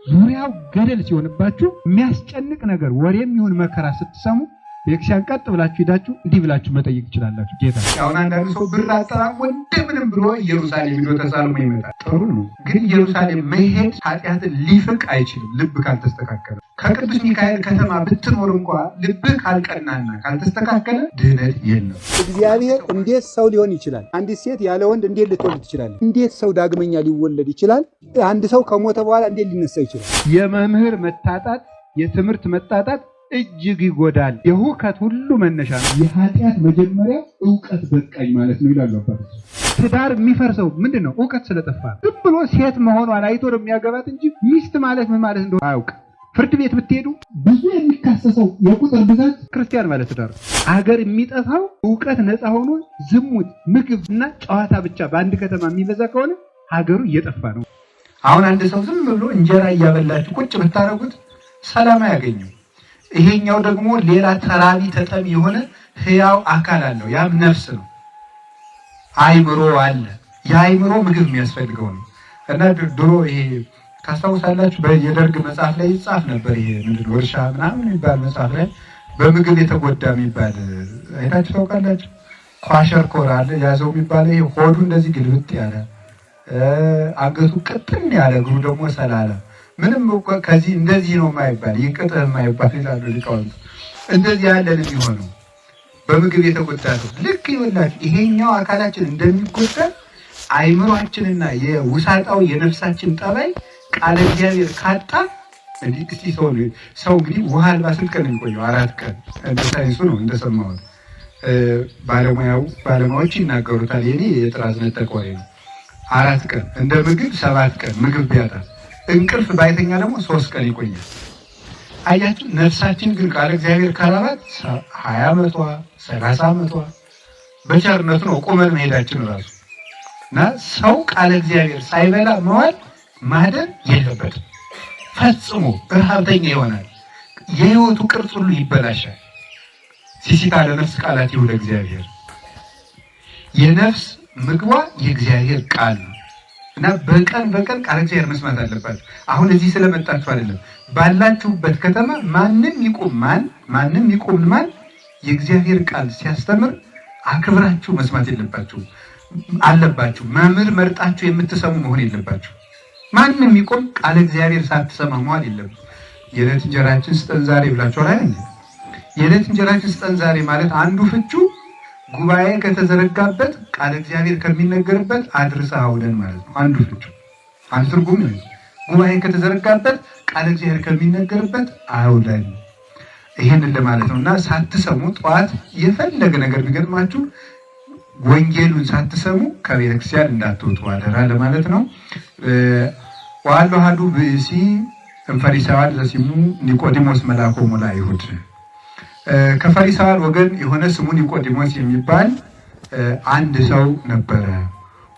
ዙሪያው ገደል ሲሆንባችሁ የሚያስጨንቅ ነገር ወሬም ይሁን መከራ ስትሰሙ ቤክሲያን ቀጥ ብላችሁ ሄዳችሁ እንዲህ ብላችሁ መጠየቅ ትችላላችሁ። ጌታ አሁን አንዳንድ ሰው ብር አጠራቅሞ እንደምንም ብሎ ኢየሩሳሌም ሄዶ ተሳልሞ ይመጣል። ጥሩ ነው፣ ግን ኢየሩሳሌም መሄድ ኃጢአትን ሊፍቅ አይችልም ልብ ካልተስተካከለ። ከቅዱስ ሚካኤል ከተማ ብትኖር እንኳን ልብ ካልቀናና ካልተስተካከለ ድህነት የለም። እግዚአብሔር እንዴት ሰው ሊሆን ይችላል? አንዲት ሴት ያለ ወንድ እንዴት ልትወልድ ትችላለች? እንዴት ሰው ዳግመኛ ሊወለድ ይችላል? አንድ ሰው ከሞተ በኋላ እንዴት ሊነሳ ይችላል? የመምህር መታጣት፣ የትምህርት መታጣት እጅግ ይጎዳል። የሁከት ሁሉ መነሻ ነው። የኃጢአት መጀመሪያ ዕውቀት በቃኝ ማለት ነው ይላሉ አባቶች። ትዳር የሚፈርሰው ምንድነው? ዕውቀት ስለጠፋ። ዝም ብሎ ሴት መሆኗን አይቶ ነው የሚያገባት እንጂ ሚስት ማለት ምን ማለት እንደሆነ አያውቅ። ፍርድ ቤት ብትሄዱ ብዙ የሚካሰሰው የቁጥር ብዛት ክርስቲያን ማለት ትዳር። ሀገር የሚጠፋው ዕውቀት ነፃ ሆኖ ዝሙት፣ ምግብ እና ጨዋታ ብቻ በአንድ ከተማ የሚበዛ ከሆነ ሀገሩ እየጠፋ ነው። አሁን አንድ ሰው ዝም ብሎ እንጀራ እያበላችሁ ቁጭ ብታረጉት ሰላም አያገኝም። ይሄኛው ደግሞ ሌላ ተራቢ ተጠሚ የሆነ ህያው አካል አለው። ያም ነፍስ ነው። አይምሮ አለ። የአይምሮ ምግብ የሚያስፈልገው ነው። እና ድሮ ይሄ ካስታውሳላችሁ የደርግ መጽሐፍ ላይ ይጻፍ ነበር። ይሄ ምንድነው እርሻ ምናምን የሚባል መጽሐፍ ላይ በምግብ የተጎዳ የሚባል አይታችሁ ታውቃላችሁ? ኳሸርኮር አለ ያዘው የሚባል ይሄ ሆዱ እንደዚህ ግልብጥ ያለ አንገቱ ቅጥን ያለ እግሩ ደግሞ ሰላለ ምንም ከዚህ እንደዚህ ነው የማይባል ይቅጥህ የማይባል ይላሉ ሊቃውንቱ። እንደዚህ ያለን የሚሆነው በምግብ የተጎዳ ነው። ልክ ይወላችሁ ይሄኛው አካላችን እንደሚጎዳ አይምሮአችንና የውሳጣው የነፍሳችን ጠባይ ቃለ እግዚአብሔር ካጣ እንግዲህ ሰው እንግዲህ ውሃ አልባ ስንት ቀን የሚቆየው? 4 ቀን። እንደ ሳይንሱ ነው እንደሰማሁት። ባለሙያዎች ይናገሩታል። የኔ የጥራዝ ነጠቅ ወሬ ነው። 4 ቀን እንደ ምግብ 7 ቀን ምግብ ቢያጣ እንቅልፍ ባይተኛ ደግሞ 3 ቀን ይቆያል። አያችሁ፣ ነፍሳችን ግን ቃለ እግዚአብሔር ካላባት 20 ዓመቷ 30 ዓመቷ በቸርነቱ ነው ቁመን መሄዳችን ራሱ እና ሰው ቃለ እግዚአብሔር ሳይበላ መዋል ማደር የለበትም። ፈጽሞ ረሃብተኛ ይሆናል። የህይወቱ ቅርጽ ሁሉ ይበላሻል። ሲሲታ ለነፍስ ቃላት ይሁን እግዚአብሔር። የነፍስ ምግቧ የእግዚአብሔር ቃል ነው እና በቀን ቃለ እግዚአብሔር መስማት አለባችሁ። አሁን እዚህ ስለመጣችሁ አይደለም። ባላችሁበት ከተማ ማንም ይቆም ማን የእግዚአብሔር ቃል ሲያስተምር አክብራችሁ መስማት አለባችሁ። መምህር መርጣችሁ የምትሰሙ መሆን የለባችሁ። ማንም ይቆም ቃለ እግዚአብሔር ሳትሰማ መዋል የለም። የዕለት እንጀራችን ስጠን ዛሬ ብላችሁ አይደል? የዕለት እንጀራችን ስጠን ዛሬ ማለት አንዱ ፍቹ ጉባኤ ከተዘረጋበት ቃለ እግዚአብሔር ከሚነገርበት አድርሰህ አውለን ማለት ነው። አንዱ ፍቹ አንዱ ትርጉም ነው። ጉባኤ ከተዘረጋበት ቃለ እግዚአብሔር ከሚነገርበት አውለን ይሄንን ለማለት ነውና ሳትሰሙ ጠዋት የፈለገ ነገር ቢገጥማችሁ ወንጌሉን ሳትሰሙ ከቤተ ክርስቲያን እንዳትወጡ አደራ ለማለት ነው። ወአሎ አሐዱ ብእሲ እምፈሪሳውያን ዘሲሙ ኒቆዲሞስ መልአኮሙ ለአይሁድ። ከፈሪሳውያን ወገን የሆነ ስሙ ኒቆዲሞስ የሚባል አንድ ሰው ነበረ።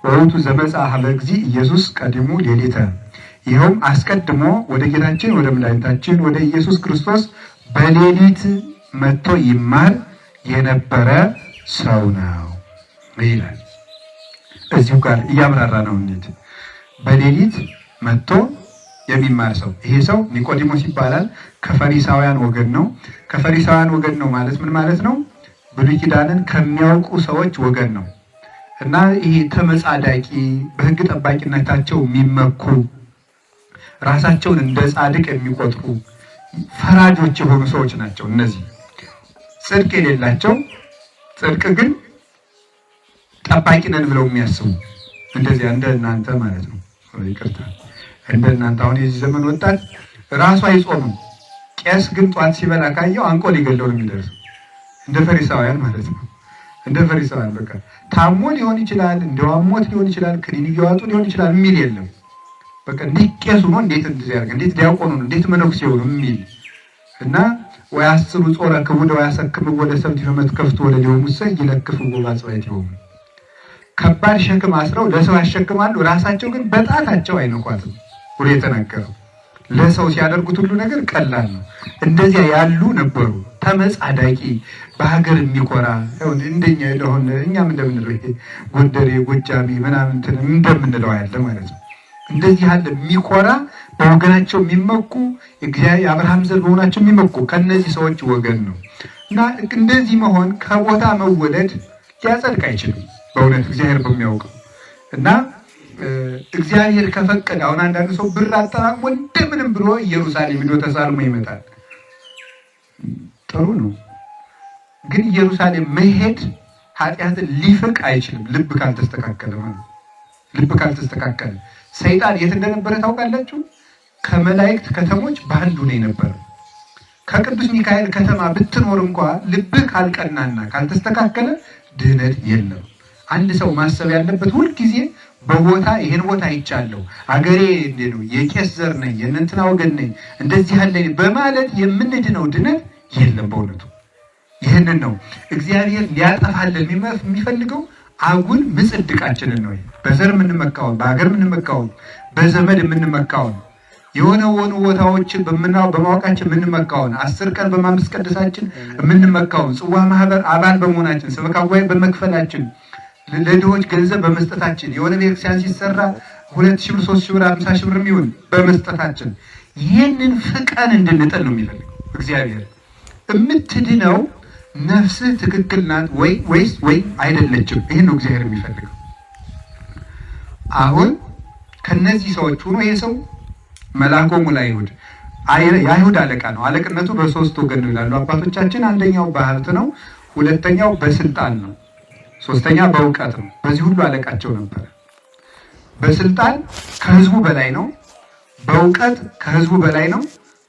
ወውቱ ዘመጽአ ኀበ እግዚእ ኢየሱስ ቀዲሙ ሌሊተ። ይኸውም አስቀድሞ ወደ ጌታችን ወደ መድኃኒታችን ወደ ኢየሱስ ክርስቶስ በሌሊት መጥቶ ይማር የነበረ ሰው ነው ይላል። እዚሁ ጋር እያብራራ ነው። እንዴት በሌሊት መጥቶ የሚማር ሰው። ይሄ ሰው ኒቆዲሞስ ይባላል። ከፈሪሳውያን ወገን ነው። ከፈሪሳውያን ወገን ነው ማለት ምን ማለት ነው? ብሉይ ኪዳንን ከሚያውቁ ሰዎች ወገን ነው እና ይሄ ተመጻዳቂ በሕግ ጠባቂነታቸው የሚመኩ ራሳቸውን እንደ ጻድቅ የሚቆጥሩ ፈራጆች የሆኑ ሰዎች ናቸው። እነዚህ ጽድቅ የሌላቸው ጽድቅ ግን ጠባቂ ነን ብለው የሚያስቡ እንደዚያ እንደ እናንተ ማለት ነው። ይቅርታ እንደ እናንተ አሁን የዚህ ዘመን ወጣት ራሱ አይጾምም። ቄስ ግን ጧት ሲበላ ካየው አንቆ ሊገለው ነው የሚደርሰው። እንደ ፈሪሳውያን ማለት ነው። እንደ ፈሪሳውያን በቃ ታሞ ሊሆን ይችላል፣ እንደዋሞት ሊሆን ይችላል፣ ክኒን እየዋጡ ሊሆን ይችላል የሚል የለም። በቃ እንዴት ቄሱ ነው እንዴት እንደዚህ ያርግ እንዴት ዲያቆኑ ነው እንዴት መነኩሴው ነው የሚል እና ወይ አስሩ ጾረ ከቡደ ወይ አሰክም ወደ ሰብት ለመት ከፍቶ ወደ ሊሆን ሰይ ይለክፉ ጎባጽባይት ይሆኑ ከባድ ሸክም አስረው ለሰው ያሸክማሉ። ራሳቸው ግን በጣታቸው አይነኳትም ብሎ የተናገረው። ለሰው ሲያደርጉት ሁሉ ነገር ቀላል ነው። እንደዚያ ያሉ ነበሩ። ተመጻዳቂ በሀገር የሚኮራ እንደኛ ለሆነ እኛም እንደምንለው ይሄ ጎንደሬ ጎጃሜ ምናምን እንደምንለው ያለ ማለት ነው። እንደዚህ ያለ የሚኮራ በወገናቸው የሚመኩ እግዚአብሔር አብርሃም ዘር በሆናቸው የሚመኩ ከነዚህ ሰዎች ወገን ነው እና እንደዚህ መሆን ከቦታ መወለድ ሊያጸድቅ አይችልም። በእውነት እግዚአብሔር በሚያውቀው እና እግዚአብሔር ከፈቀደ አሁን አንዳንድ ሰው ብር አጠራቅሞ እንደምንም ብሎ ኢየሩሳሌም ሄዶ ተሳልሞ ይመጣል። ጥሩ ነው፣ ግን ኢየሩሳሌም መሄድ ኃጢአትን ሊፍቅ አይችልም። ልብ ካልተስተካከለ ማለት ልብ ካልተስተካከለ ሰይጣን የት እንደነበረ ታውቃላችሁ? ከመላእክት ከተሞች በአንዱ ነው የነበረው። ከቅዱስ ሚካኤል ከተማ ብትኖር እንኳ ልብህ ካልቀናና ካልተስተካከለ ድህነት የለም። አንድ ሰው ማሰብ ያለበት ሁልጊዜ በቦታ ይሄን ቦታ አይቻለሁ፣ አገሬ እንዴ ነው፣ የቄስ ዘር ነኝ፣ የእንትና ወገን ነኝ፣ እንደዚህ ያለ በማለት የምንድነው ድነት የለም። በእውነቱ ይህንን ነው እግዚአብሔር ሊያጠፋልን የሚፈልገው። አጉል ምጽድቃችንን ነው። በዘር የምንመካውን፣ በሀገር የምንመካውን፣ በዘመድ የምንመካውን፣ የሆነ ቦታዎችን በማወቃችን የምንመካውን፣ 10 ቀን በማመስቀደሳችን የምንመካውን፣ ጽዋ ማህበር አባል በመሆናችን፣ ሰበካ ጉባኤ በመክፈላችን፣ ለድሆች ገንዘብ በመስጠታችን፣ የሆነ ቤተክርስቲያን ሲሰራ 2,000 ብር 3,000 ብር 50,000 ብር የሚሆን በመስጠታችን ይህንን ፍቀን እንድንጥል ነው የሚፈልገው እግዚአብሔር። የምትድነው ነፍስህ ትክክል ናት ወይስ አይደለችም? ይህን ነው እግዚአብሔር የሚፈልገው። አሁን ከነዚህ ሰዎች ሆኖ ይሄ ሰው መልአኮሙ ለአይሁድ የአይሁድ አለቃ ነው። አለቅነቱ በ3 ወገን ነው ይላሉ አባቶቻችን። አንደኛው በሀብት ነው፣ ሁለተኛው በስልጣን ነው፣ ሶስተኛ በእውቀት ነው። በዚህ ሁሉ አለቃቸው ነበር። በስልጣን ከህዝቡ በላይ ነው፣ በእውቀት ከህዝቡ በላይ ነው፣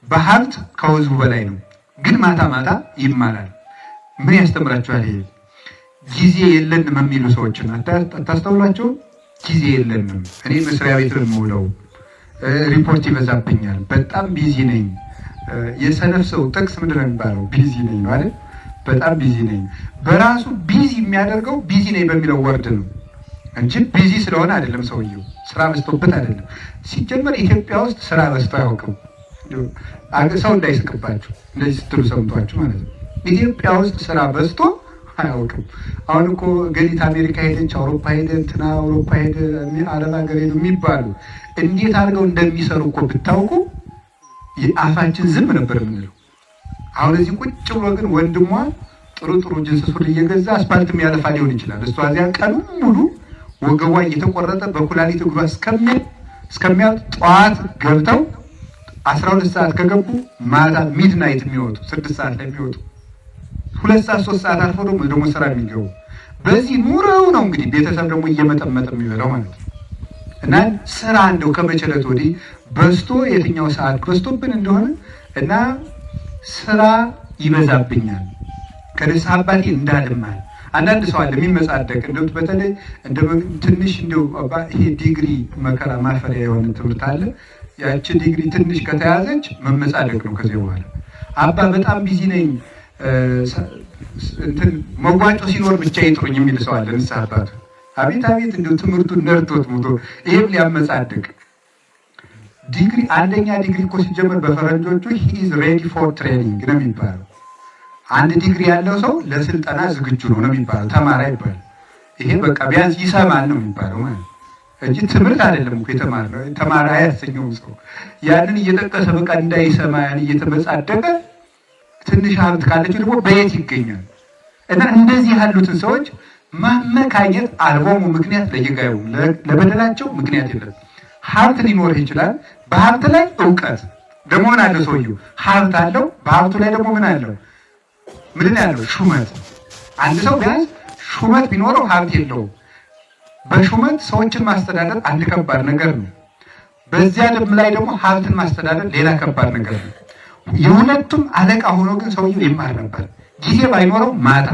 በሀብት ከህዝቡ በላይ ነው። ግን ማታ ማታ ይማራል። ምን ያስተምራችኋል? ይሄ ጊዜ የለንም የሚሉ ሰዎችን አታስተውሏቸው? ጊዜ የለንም፣ እኔ መስሪያ ቤት የምውለው፣ ሪፖርት ይበዛብኛል፣ በጣም ቢዚ ነኝ። የሰነፍ ሰው ጥቅስ ምንድን ነው የሚባለው? ቢዚ ነኝ ማለት በጣም ቢዚ ነኝ። በራሱ ቢዚ የሚያደርገው ቢዚ ነኝ በሚለው ወርድ ነው እንጂ ቢዚ ስለሆነ አይደለም። ሰውየው ስራ በዝቶበት አይደለም። ሲጀመር ኢትዮጵያ ውስጥ ስራ በዝቶ አያውቅም። ሰው እንዳይስቅባችሁ እንደዚህ ስትሉ ሰምቷችሁ ማለት ነው። ኢትዮጵያ ውስጥ ስራ በዝቶ አያውቅም። አሁን እኮ ገሊት አሜሪካ ሄደች፣ አውሮፓ ሄደ፣ እንትና አውሮፓ ሄደ፣ ዓለም ሀገር ሄዱ የሚባሉ እንዴት አድርገው እንደሚሰሩ እኮ ብታውቁ አፋችን ዝም ነበር የምንለው። አሁን እዚህ ቁጭ ብሎ ግን ወንድሟ ጥሩ ጅንስ ሱሪ እየገዛ አስፓልት የሚያለፋ ሊሆን ይችላል። እሷ እዚያ ቀኑ ሙሉ ወገቧ እየተቆረጠ በኩላሊት እግሯ እስከሚያልቅ ጠዋት ገብተው 12 ሰዓት ከገቡ ማታ ሚድናይት የሚወጡ 6 ሰዓት ላይ የሚወጡ 2 ሰዓት 3 ሰዓት አልፎ ደግሞ ስራ የሚገቡ በዚህ ኑረው ነው እንግዲህ ቤተሰብ ደግሞ እየመጠመጠ የሚበላው ማለት ነው። እና ስራ እንደው ከመቸለት ወዲህ በዝቶ የትኛው ሰዓት በዝቶብን እንደሆነ እና ስራ ይበዛብኛል ከደስ አባቴ እንዳልማል። አንዳንድ ሰው አለ የሚመጻደቅ እንደው በተለይ እንደ ትንሽ እንደው ይሄ ዲግሪ መከራ ማፈሪያ የሆነ ትምህርት አለ። ያቺ ዲግሪ ትንሽ ከተያዘች መመጻደቅ ነው። ከዚህ በኋላ አባ በጣም ቢዚ ነኝ እንትን መዋጮ ሲኖር ብቻ ይጥሩኝ የሚል ሰው አለ። ንስሐ አባቱ አቤት እንደው ትምህርቱን ነርቶት ሙቶ ይሄም ሊያመጻድቅ ዲግሪ አንደኛ ዲግሪ እኮ ሲጀመር በፈረንጆቹ he is ready for training ነው የሚባለው። አንድ ዲግሪ ያለው ሰው ለስልጠና ዝግጁ ነው የሚባለው። ተማሪ አይባልም። ይሄ በቃ ቢያንስ ይሰማል ነው የሚባለው ማለት እንጂ ትምህርት አይደለም እኮ የተማረው። ተማሪ አያሰኘውም ሰው ያንን እየጠቀሰ በቃ እንዳይሰማ ያን እየተመጻደቀ ትንሽ ሀብት ካለችው ደግሞ በየት ይገኛል? እና እንደዚህ ያሉትን ሰዎች ማመካኘት አልቦሙ ምክንያት ለይጋዩ ለበደላቸው ምክንያት የለም። ሀብት ሊኖር ይችላል። በሀብት ላይ እውቀት ደግሞ ምን አለው? ሰውየው ሀብት አለው። በሀብቱ ላይ ደግሞ ምን አለው? ምን ያለው? ሹመት። አንድ ሰው ቢያንስ ሹመት ቢኖረው ሀብት የለውም። በሹመት ሰዎችን ማስተዳደር አንድ ከባድ ነገር ነው። በዚያ ላይ ደግሞ ሀብትን ማስተዳደር ሌላ ከባድ ነገር ነው። የሁለቱም አለቃ ሆኖ ግን ሰውየው ይማር ነበር። ጊዜ ባይኖረው ማታ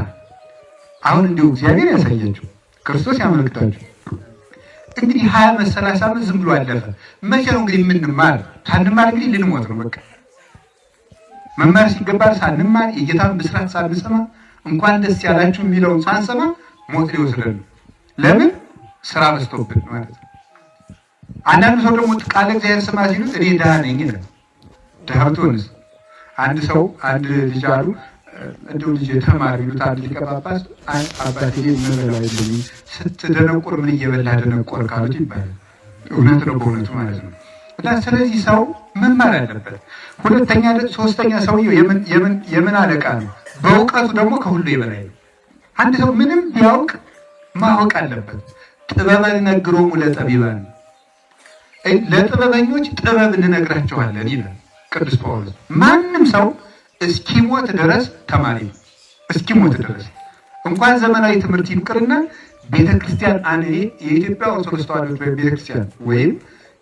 አሁን እንዲሁ እግዚአብሔር ያሳያችሁ፣ ክርስቶስ ያመልክታችሁ። እንግዲህ 20 ዓመት 30 ዓመት ዝም ብሎ አለፈ። መቼ ነው እንግዲህ የምንማር? ሳንማር እንግዲህ ልንሞት ነው። በቃ መማር ሲገባል ሳንማር የጌታን ብስራት ሳንሰማ እንኳን ደስ ያላችሁ የሚለውን ሳንሰማ ሞት ሊወስደን ነው። ለምን? ስራ በዝቶብን ማለት ነው። አንዳንድ ሰው ደግሞ ቃለ እግዚአብሔር ስማ ሲሉት እኔ ድሃ ነኝ ይላል። ድሃ ብትሆንስ? አንድ ሰው አንድ ልጅ አሉ እንደው ልጅ ተማሪ ይሉት አንድ ሊቀ ጳጳስ አባቴ ምን ላይ ልኝ ስትደነቁር ምን እየበላ ደነቆር ካሉት ይባላል። እውነት ነው በእውነቱ ማለት ነው። እና ስለዚህ ሰው መማር አለበት። ሁለተኛ ሶስተኛ ሰውየው የምን አለቃ ነው? በእውቀቱ ደግሞ ከሁሉ የበላይ ነው። አንድ ሰው ምንም ቢያውቅ ማወቅ አለበት። ጥበበን ነግሮሙ ለጠቢባን፣ ለጥበበኞች ጥበብ እንነግራቸዋለን ይላል ቅዱስ ጳውሎስ። ማንም ሰው እስኪሞት ድረስ ተማሪ ነው። እስኪሞት ድረስ እንኳን ዘመናዊ ትምህርት ይቅርና ቤተክርስቲያን የኢትዮጵያ ኦርቶዶክስ ተዋሕዶ ቤተክርስቲያን ወይም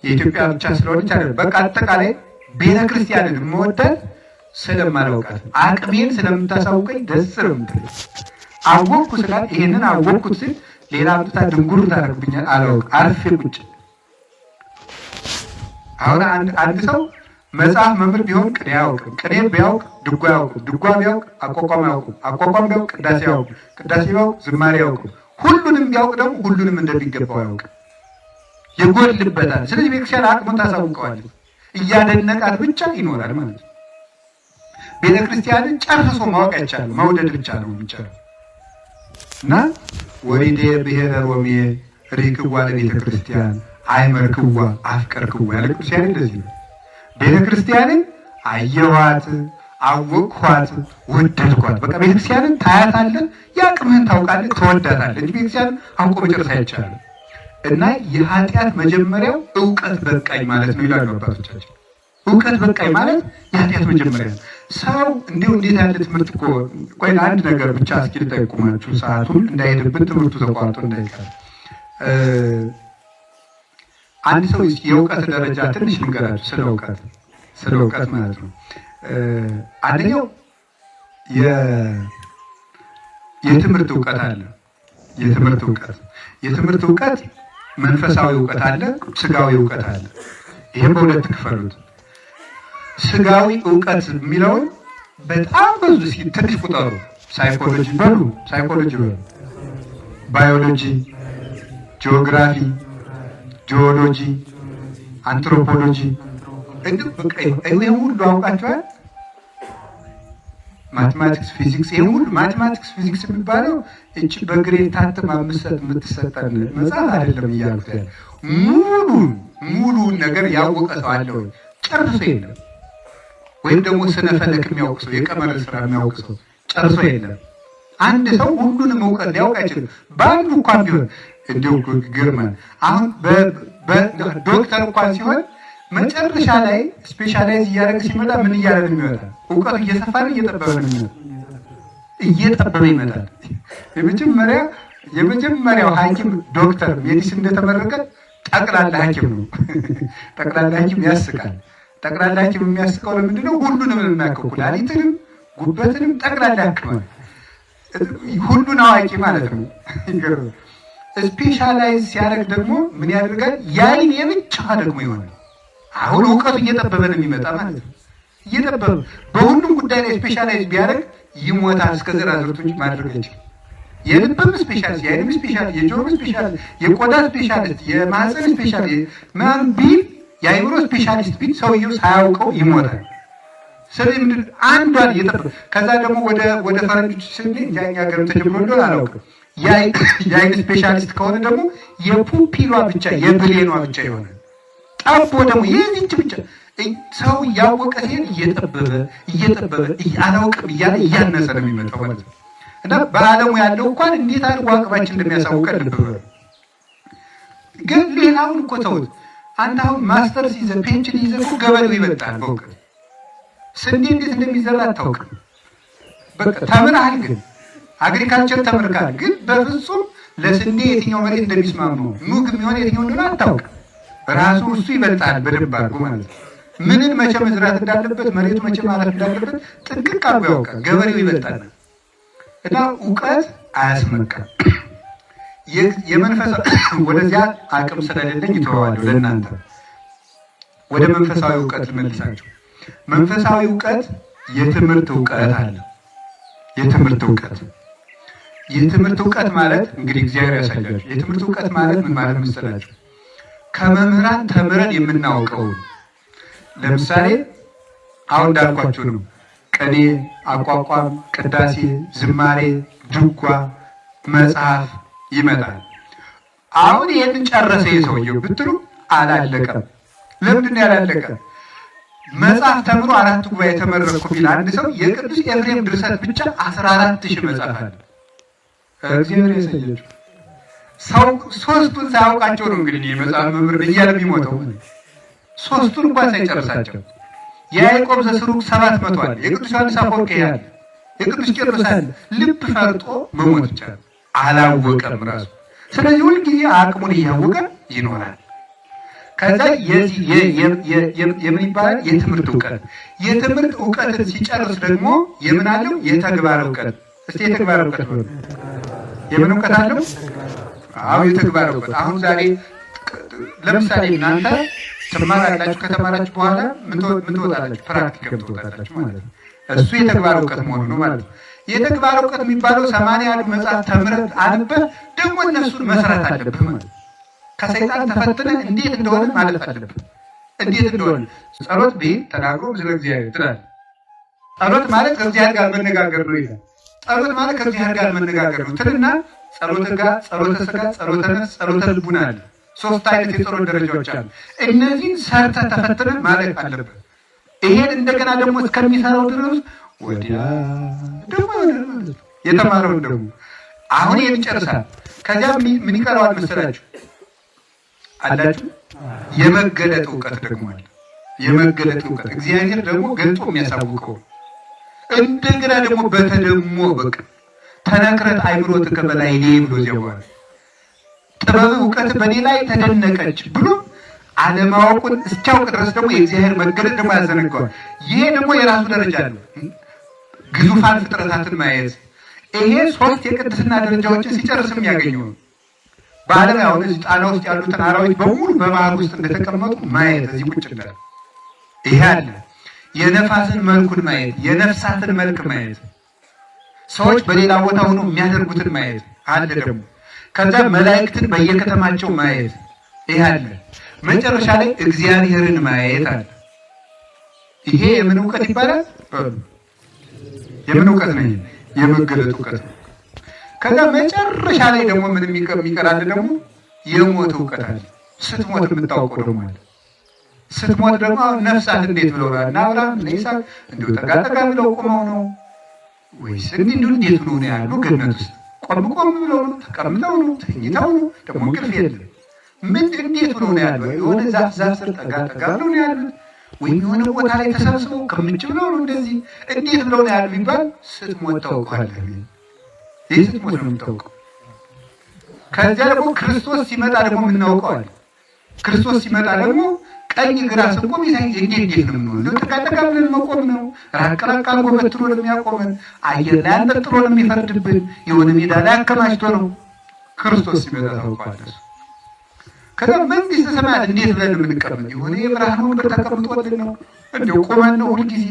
የኢትዮጵያ ብቻ ስለሆነች አይደለም፣ በቃ አጠቃላይ ቤተክርስቲያንን የምወዳት ስለማላውቃት አቅሜን ስለምታሳውቀኝ ደስ ነው የምትለኝ። አወቅኩ ስላት ይሄንን አወቅኩት ስል ሌላ አምጥታ ድንጉር ታደርግብኛል። አላውቅም፣ አርፌ ቁጭ። አሁን አንድ ሰው መጽሐፍ መምህር ቢሆን ቅኔ አያውቅም፣ ቅኔ ቢያውቅ ድጓ አያውቅም፣ ድጓ ቢያውቅ አቋቋም አያውቅም፣ አቋቋም ቢያውቅ ቅዳሴ አያውቅም፣ ቅዳሴ ቢያውቅ ዝማሬ አያውቅም። ሁሉንም ቢያውቅ ደግሞ ሁሉንም እንደሚገባው አያውቅም፣ ይጎድልበታል። ስለዚህ ቤተክርስቲያን አቅሙን ታሳውቀዋለች፣ እያደነቃት ብቻ ይኖራል ማለት ነው። ቤተክርስቲያንን ጨርሶ ማወቅ አይቻልም፣ መውደድ ብቻ ነው የሚቻለው። እና ወይዴ ብሔረ ሮሜ ሪክዋ ለቤተክርስቲያን አይመርክዋ አፍቀርክዋ ያለ ቅዱስ ያሬድ እንደዚህ ነው። ቤተክርስቲያንን አየኋት፣ አወቅኋት፣ ወደድኳት። በቃ ቤተክርስቲያንን ታያታለህ፣ የአቅምህን ታውቃለህ፣ ትወዳታለህ እንጂ ቤተክርስቲያንን አውቆ መጨረስ አይቻልም። እና የኃጢአት መጀመሪያው እውቀት በቃኝ ማለት ነው ይላሉ አባቶቻችን። እውቀት በቃኝ ማለት የኃጢአት መጀመሪያ። ሰው እንዲሁ እንዴት ያለ ትምህርት እኮ ቆይ አንድ ነገር ብቻ እስኪ ልጠቁማችሁ፣ ሰዓቱን እንዳይሄድብን ትምህርቱ ተቋርጦ እንዳይቀር። አንድ ሰው የእውቀት ደረጃ ትንሽ ልንገራችሁ፣ ስለ እውቀት ማለት ነው። አንደኛው የትምህርት እውቀት አለ። የትምህርት እውቀት መንፈሳዊ እውቀት አለ፣ ስጋዊ እውቀት አለ። ይሄም በሁለት ክፈሉት። ስጋዊ እውቀት የሚለውን በጣም ብዙ ትንሽ ቁጠሩ። ሳይኮሎጂ በሉ፣ ባዮሎጂ፣ ጂኦግራፊ፣ ጂኦሎጂ፣ አንትሮፖሎጂ ይሄ ሁሉ አውቃቸዋል። ማቴማቲክስ፣ ፊዚክስ፣ ይሄ ሁሉ ማቴማቲክስ፣ ፊዚክስ የሚባለው እቺ በግሬድ ታትማ የምትሰጠን መጽሐፍ አይደለም እያልኩት ያለ ሙሉን ነገር ያወቀ ሰው አለ ወይ? ጨርሶ የለም። ወይም ደግሞ ስነ ፈለክ የሚያውቅ ሰው፣ የቀመር ስራ የሚያውቅ ሰው ጨርሶ የለም። አንድ ሰው ሁሉንም እውቀት ሊያውቅ አይችልም። በአንዱ እንኳን ቢሆን እንዲሁ ግርማ። አሁን ዶክተር እንኳን ሲሆን መጨረሻ ላይ ስፔሻላይዝ እያደረገ ሲመጣ ምን እያለ ነው የሚመጣ? እውቀቱ እየሰፋ ነው እየጠበበ ነው የሚመጣ? እየጠበበ ይመጣል። የመጀመሪያው ሐኪም ዶክተር ሜዲሲን እንደተመረቀ ጠቅላላ ሐኪም ነው። ጠቅላላ ሐኪም ያስቃል። ጠቅላላ ሐኪም የሚያስቀው ለምንድን ነው? ሁሉንም የሚያውቀው ኩላሊትንም ጉበትንም ጠቅላላ ያክማል። ሁሉን አዋቂ ማለት ነው። ስፔሻላይዝ ሲያደርግ ደግሞ ምን ያደርጋል? ያይን የብቻ ደግሞ ይሆናል። አሁን እውቀቱ እየጠበበ ነው የሚመጣ ማለት ነው። እየጠበበ በሁሉም ጉዳይ ላይ ስፔሻላይዝ ቢያደርግ ይሞታል። እስከ ዘራዝርቶች ማድረግ አይችልም። የልብም ስፔሻሊስት፣ የአይንም ስፔሻሊስት፣ የጆሮ ስፔሻሊስት፣ የቆዳ ስፔሻሊስት፣ የማህፀን ስፔሻሊስት ምናምን ቢል የአይምሮ ስፔሻሊስት ቢል ሰውየው ሳያውቀው ይሞታል። ስለዚህ ምንድን አንዷን እየጠበበ ከዛ ደግሞ ወደ ፈረንጆች ስንሄድ ያኛ ሀገር ተጀምሮ እንደሆነ አላውቅም። የአይን ስፔሻሊስት ከሆነ ደግሞ የፑፒሏ ብቻ የብሌኗ ብቻ ይሆናል። ጠቦ ደግሞ የዚች ብቻ ሰው እያወቀ ሲሄድ እየጠበበ አላውቅም እያለ እያነሰ ነው የሚመጣው ማለት ነው። እና በዓለሙ ያለው እንኳን እንዴት አድርጎ አቅማችን እንደሚያሳውቀን ልብ በሉ። ግን ሌላውን እኮ ተውት። አንተ አሁን ማስተርስ ይዘህ ፔንሽን ይዘህ እኮ ገበሬው ይበልጣል በእውቀት። ስንዴ እንዴት እንደሚዘራ አታውቅም። በቃ ተምረሃል፣ ግን አግሪካልቸር ተምርካል፣ ግን በፍጹም ለስንዴ የትኛው መሬት እንደሚስማማው ኑግ የሚሆን የትኛው እንደሆነ አታውቅም። ራሱ እሱ ይበልጣል በደንብ አድርጎ ማለት ነው። ምንን መቼ መዝራት እንዳለበት፣ መሬቱ መቼ ማረፍ እንዳለበት ጥንቅቅ አድርጎ ያውቃል። ገበሬው ይበልጣል። እና እውቀት አያስመካም። የመንፈስ ወደዚያ አቅም ስለሌለኝ ይተዋዋለሁ ለእናንተ። ወደ መንፈሳዊ እውቀት ልመልሳችሁ። መንፈሳዊ እውቀት የትምህርት እውቀት አለ። የትምህርት እውቀት ማለት እንግዲህ እግዚአብሔር ያሳያችሁ። የትምህርት እውቀት ማለት ምን ማለት መሰላችሁ? ከመምህራን ተምረን የምናውቀው። ለምሳሌ አሁን እንዳልኳችሁ ነው። ቅኔ፣ አቋቋም፣ ቅዳሴ፣ ዝማሬ፣ ድጓ፣ መጽሐፍ ይመጣል። አሁን ይህንን ጨረሰ የሰውየው ብትሉ አላለቀም። ለምንድን ነው ያላለቀ? መጽሐፍ ተምሮ 4 ጉባኤ ተመረኩ ቢል አንድ ሰው የቅዱስ ኤፍሬም ድርሰት ብቻ 14000 መጽሐፍ አለ። እግዚአብሔር ያሳያችሁ። ሰው 3ቱን ሳያውቃቸው ነው እንግዲህ የመጽሐፍ መምህር እያለ የሚሞተው። 3ቱን እንኳን ሳይጨርሳቸው የያዕቆብ ዘስሩግ 700 አለ። የቅዱስ ዮሐንስ አፈወርቅ ያለ የቅዱስ ቄርሎስ አለ። ልብ ፈርጦ መሞት ብቻ አላወቀም ራሱ። ስለዚህ ሁልጊዜ አቅሙን እያወቀ ይኖራል። ከዛ የምን ይባላል? የትምህርት እውቀት። የትምህርት እውቀትን ሲጨርስ ደግሞ የምን አለው? የተግባር እውቀት። እስቲ የተግባር እውቀት ነው። የምን እውቀት አለው? አዎ የተግባር እውቀት። አሁን ዛሬ ለምሳሌ እናንተ ትማራላችሁ። ከተማራችሁ በኋላ ምን ትወጣላችሁ? ፕራክቲካል ትወጣላችሁ ማለት ነው። እሱ የተግባር እውቀት መሆኑ ነው ማለት ነው። የተግባር እውቀት የሚባለው 80 መጽሐፍ ተምረህ አንበህ ደግሞ እነሱን መስራት አለብህ ማለት ነው። ከሰይጣን ተፈትነህ እንዴት እንደሆነ ማለት አለብህ። እንዴት እንደሆነ ጸሎት ቤት ተናግሮ ስለ እግዚአብሔር ትላለህ። ጸሎት ማለት ከእግዚአብሔር ጋር መነጋገር ነው ይላል። ጸሎት ማለት ከእግዚአብሔር ጋር መነጋገር ነው ትልና ጸሎተ ሥጋ፣ ጸሎተ ሥጋ፣ ጸሎተ ነፍስ፣ ጸሎተ ልቡና አለ። 3 አይነት የጸሎት ደረጃዎች አሉ። እነዚህን ሰርተህ ተፈትነህ ማለት አለብህ። ይሄን እንደገና ደግሞ እስከሚሰራው ድረስ ወዲያ ደግሞ የተማረውን ደግሞ አሁን ይጨርሳል። ከዚያ ምን ይቀረዋል መሰላችሁ? አላችሁ የመገለጥ እውቀት ደግሞ አለ። የመገለጥ እውቀት እግዚአብሔር ደግሞ ገልጦ የሚያሳውቀው እንደገና ደግሞ በተደሞ በቃ ተነክረት አይምሮትከ በላዕሌ ብሎ ዚያዋል ጥበብ እውቀት በኔ ላይ ተደነቀች ብሎ አለማወቁን እስኪያውቅ ድረስ ደግሞ የእግዚአብሔር መገለጥ ደግሞ ያዘነጋዋል። ይሄ ደግሞ የራሱ ደረጃ አለው። ግዙፋን ፍጥረታትን ማየት ይሄ 3 የቅድስና ደረጃዎችን ሲጨርስም ያገኘው በዓለም ያው እዚህ ጣና ውስጥ ያሉትን አራዊት በሙሉ በባህር ውስጥ እንደተቀመጡ ማየት እዚህ ቁጭ እንዳለ ይሄ አለ። የነፋስን መልኩን ማየት፣ የነፍሳትን መልክ ማየት፣ ሰዎች በሌላ ቦታ ሆኖ የሚያደርጉትን ማየት አለ። ደግሞ ከዛ መላእክትን በየከተማቸው ማየት ይሄ አለ። መጨረሻ ላይ እግዚአብሔርን ማየት አለ። ይሄ የምን እውቀት ይባላል? የምን እውቀት ነው? የመገለጥ እውቀት ነው። ከዛ መጨረሻ ላይ ደግሞ ምን የሚቀራል? ደግሞ የሞት እውቀት አለ። ስትሞት የምታውቀው ደግሞ አለ። ስትሞት ደግሞ ነፍሳት እንዴት ብለው እና አብርሃም እና ይስሐቅ እንዲሁ ጠጋ ብለው ቆመው ነው ወይስ እንዲሁ እንዴት ነው ያሉ? ገነት ውስጥ ቆም ብለው ነው? ተቀምጠው ነው? ተኝተው ነው? ደግሞ እንቅልፍ የለም። ምን እንዴት ብለው ነው ያሉ? የሆነ ዛፍ ስር ጠጋ ብለው ነው ያሉት ወይ የሆነ ቦታ ላይ ተሰብስበው ከምንጭ ብለው ነው እንደዚህ እንዴት ብለው ነው ያሉ ቢባል ስትሞት ታውቀዋለህ። ይህ ስትሞት ነው የምታውቀው። ከዚያ ደግሞ ክርስቶስ ሲመጣ ደግሞ የምናውቀዋል። ክርስቶስ ሲመጣ ደግሞ ቀኝ ግራ ስንቆም እንዴት ነው የምንሆነው? ጠጋ ብለን መቆም ነው። ራቅ አድርጎ በትሮ ነው የሚያቆመን። አየር ላይ አንጠልጥሎ ነው የሚፈርድብን። የሆነ ሜዳ ላይ አከማችቶ ነው። ክርስቶስ ሲመጣ ታውቀዋለህ። ከዛ መንግስተ ሰማያት እንዴት ብለን የምንቀመጥ? የሆነ የብርሃን ወንበር ተቀምጦልን ነው? እንደው ቆመን ነው ሁልጊዜ?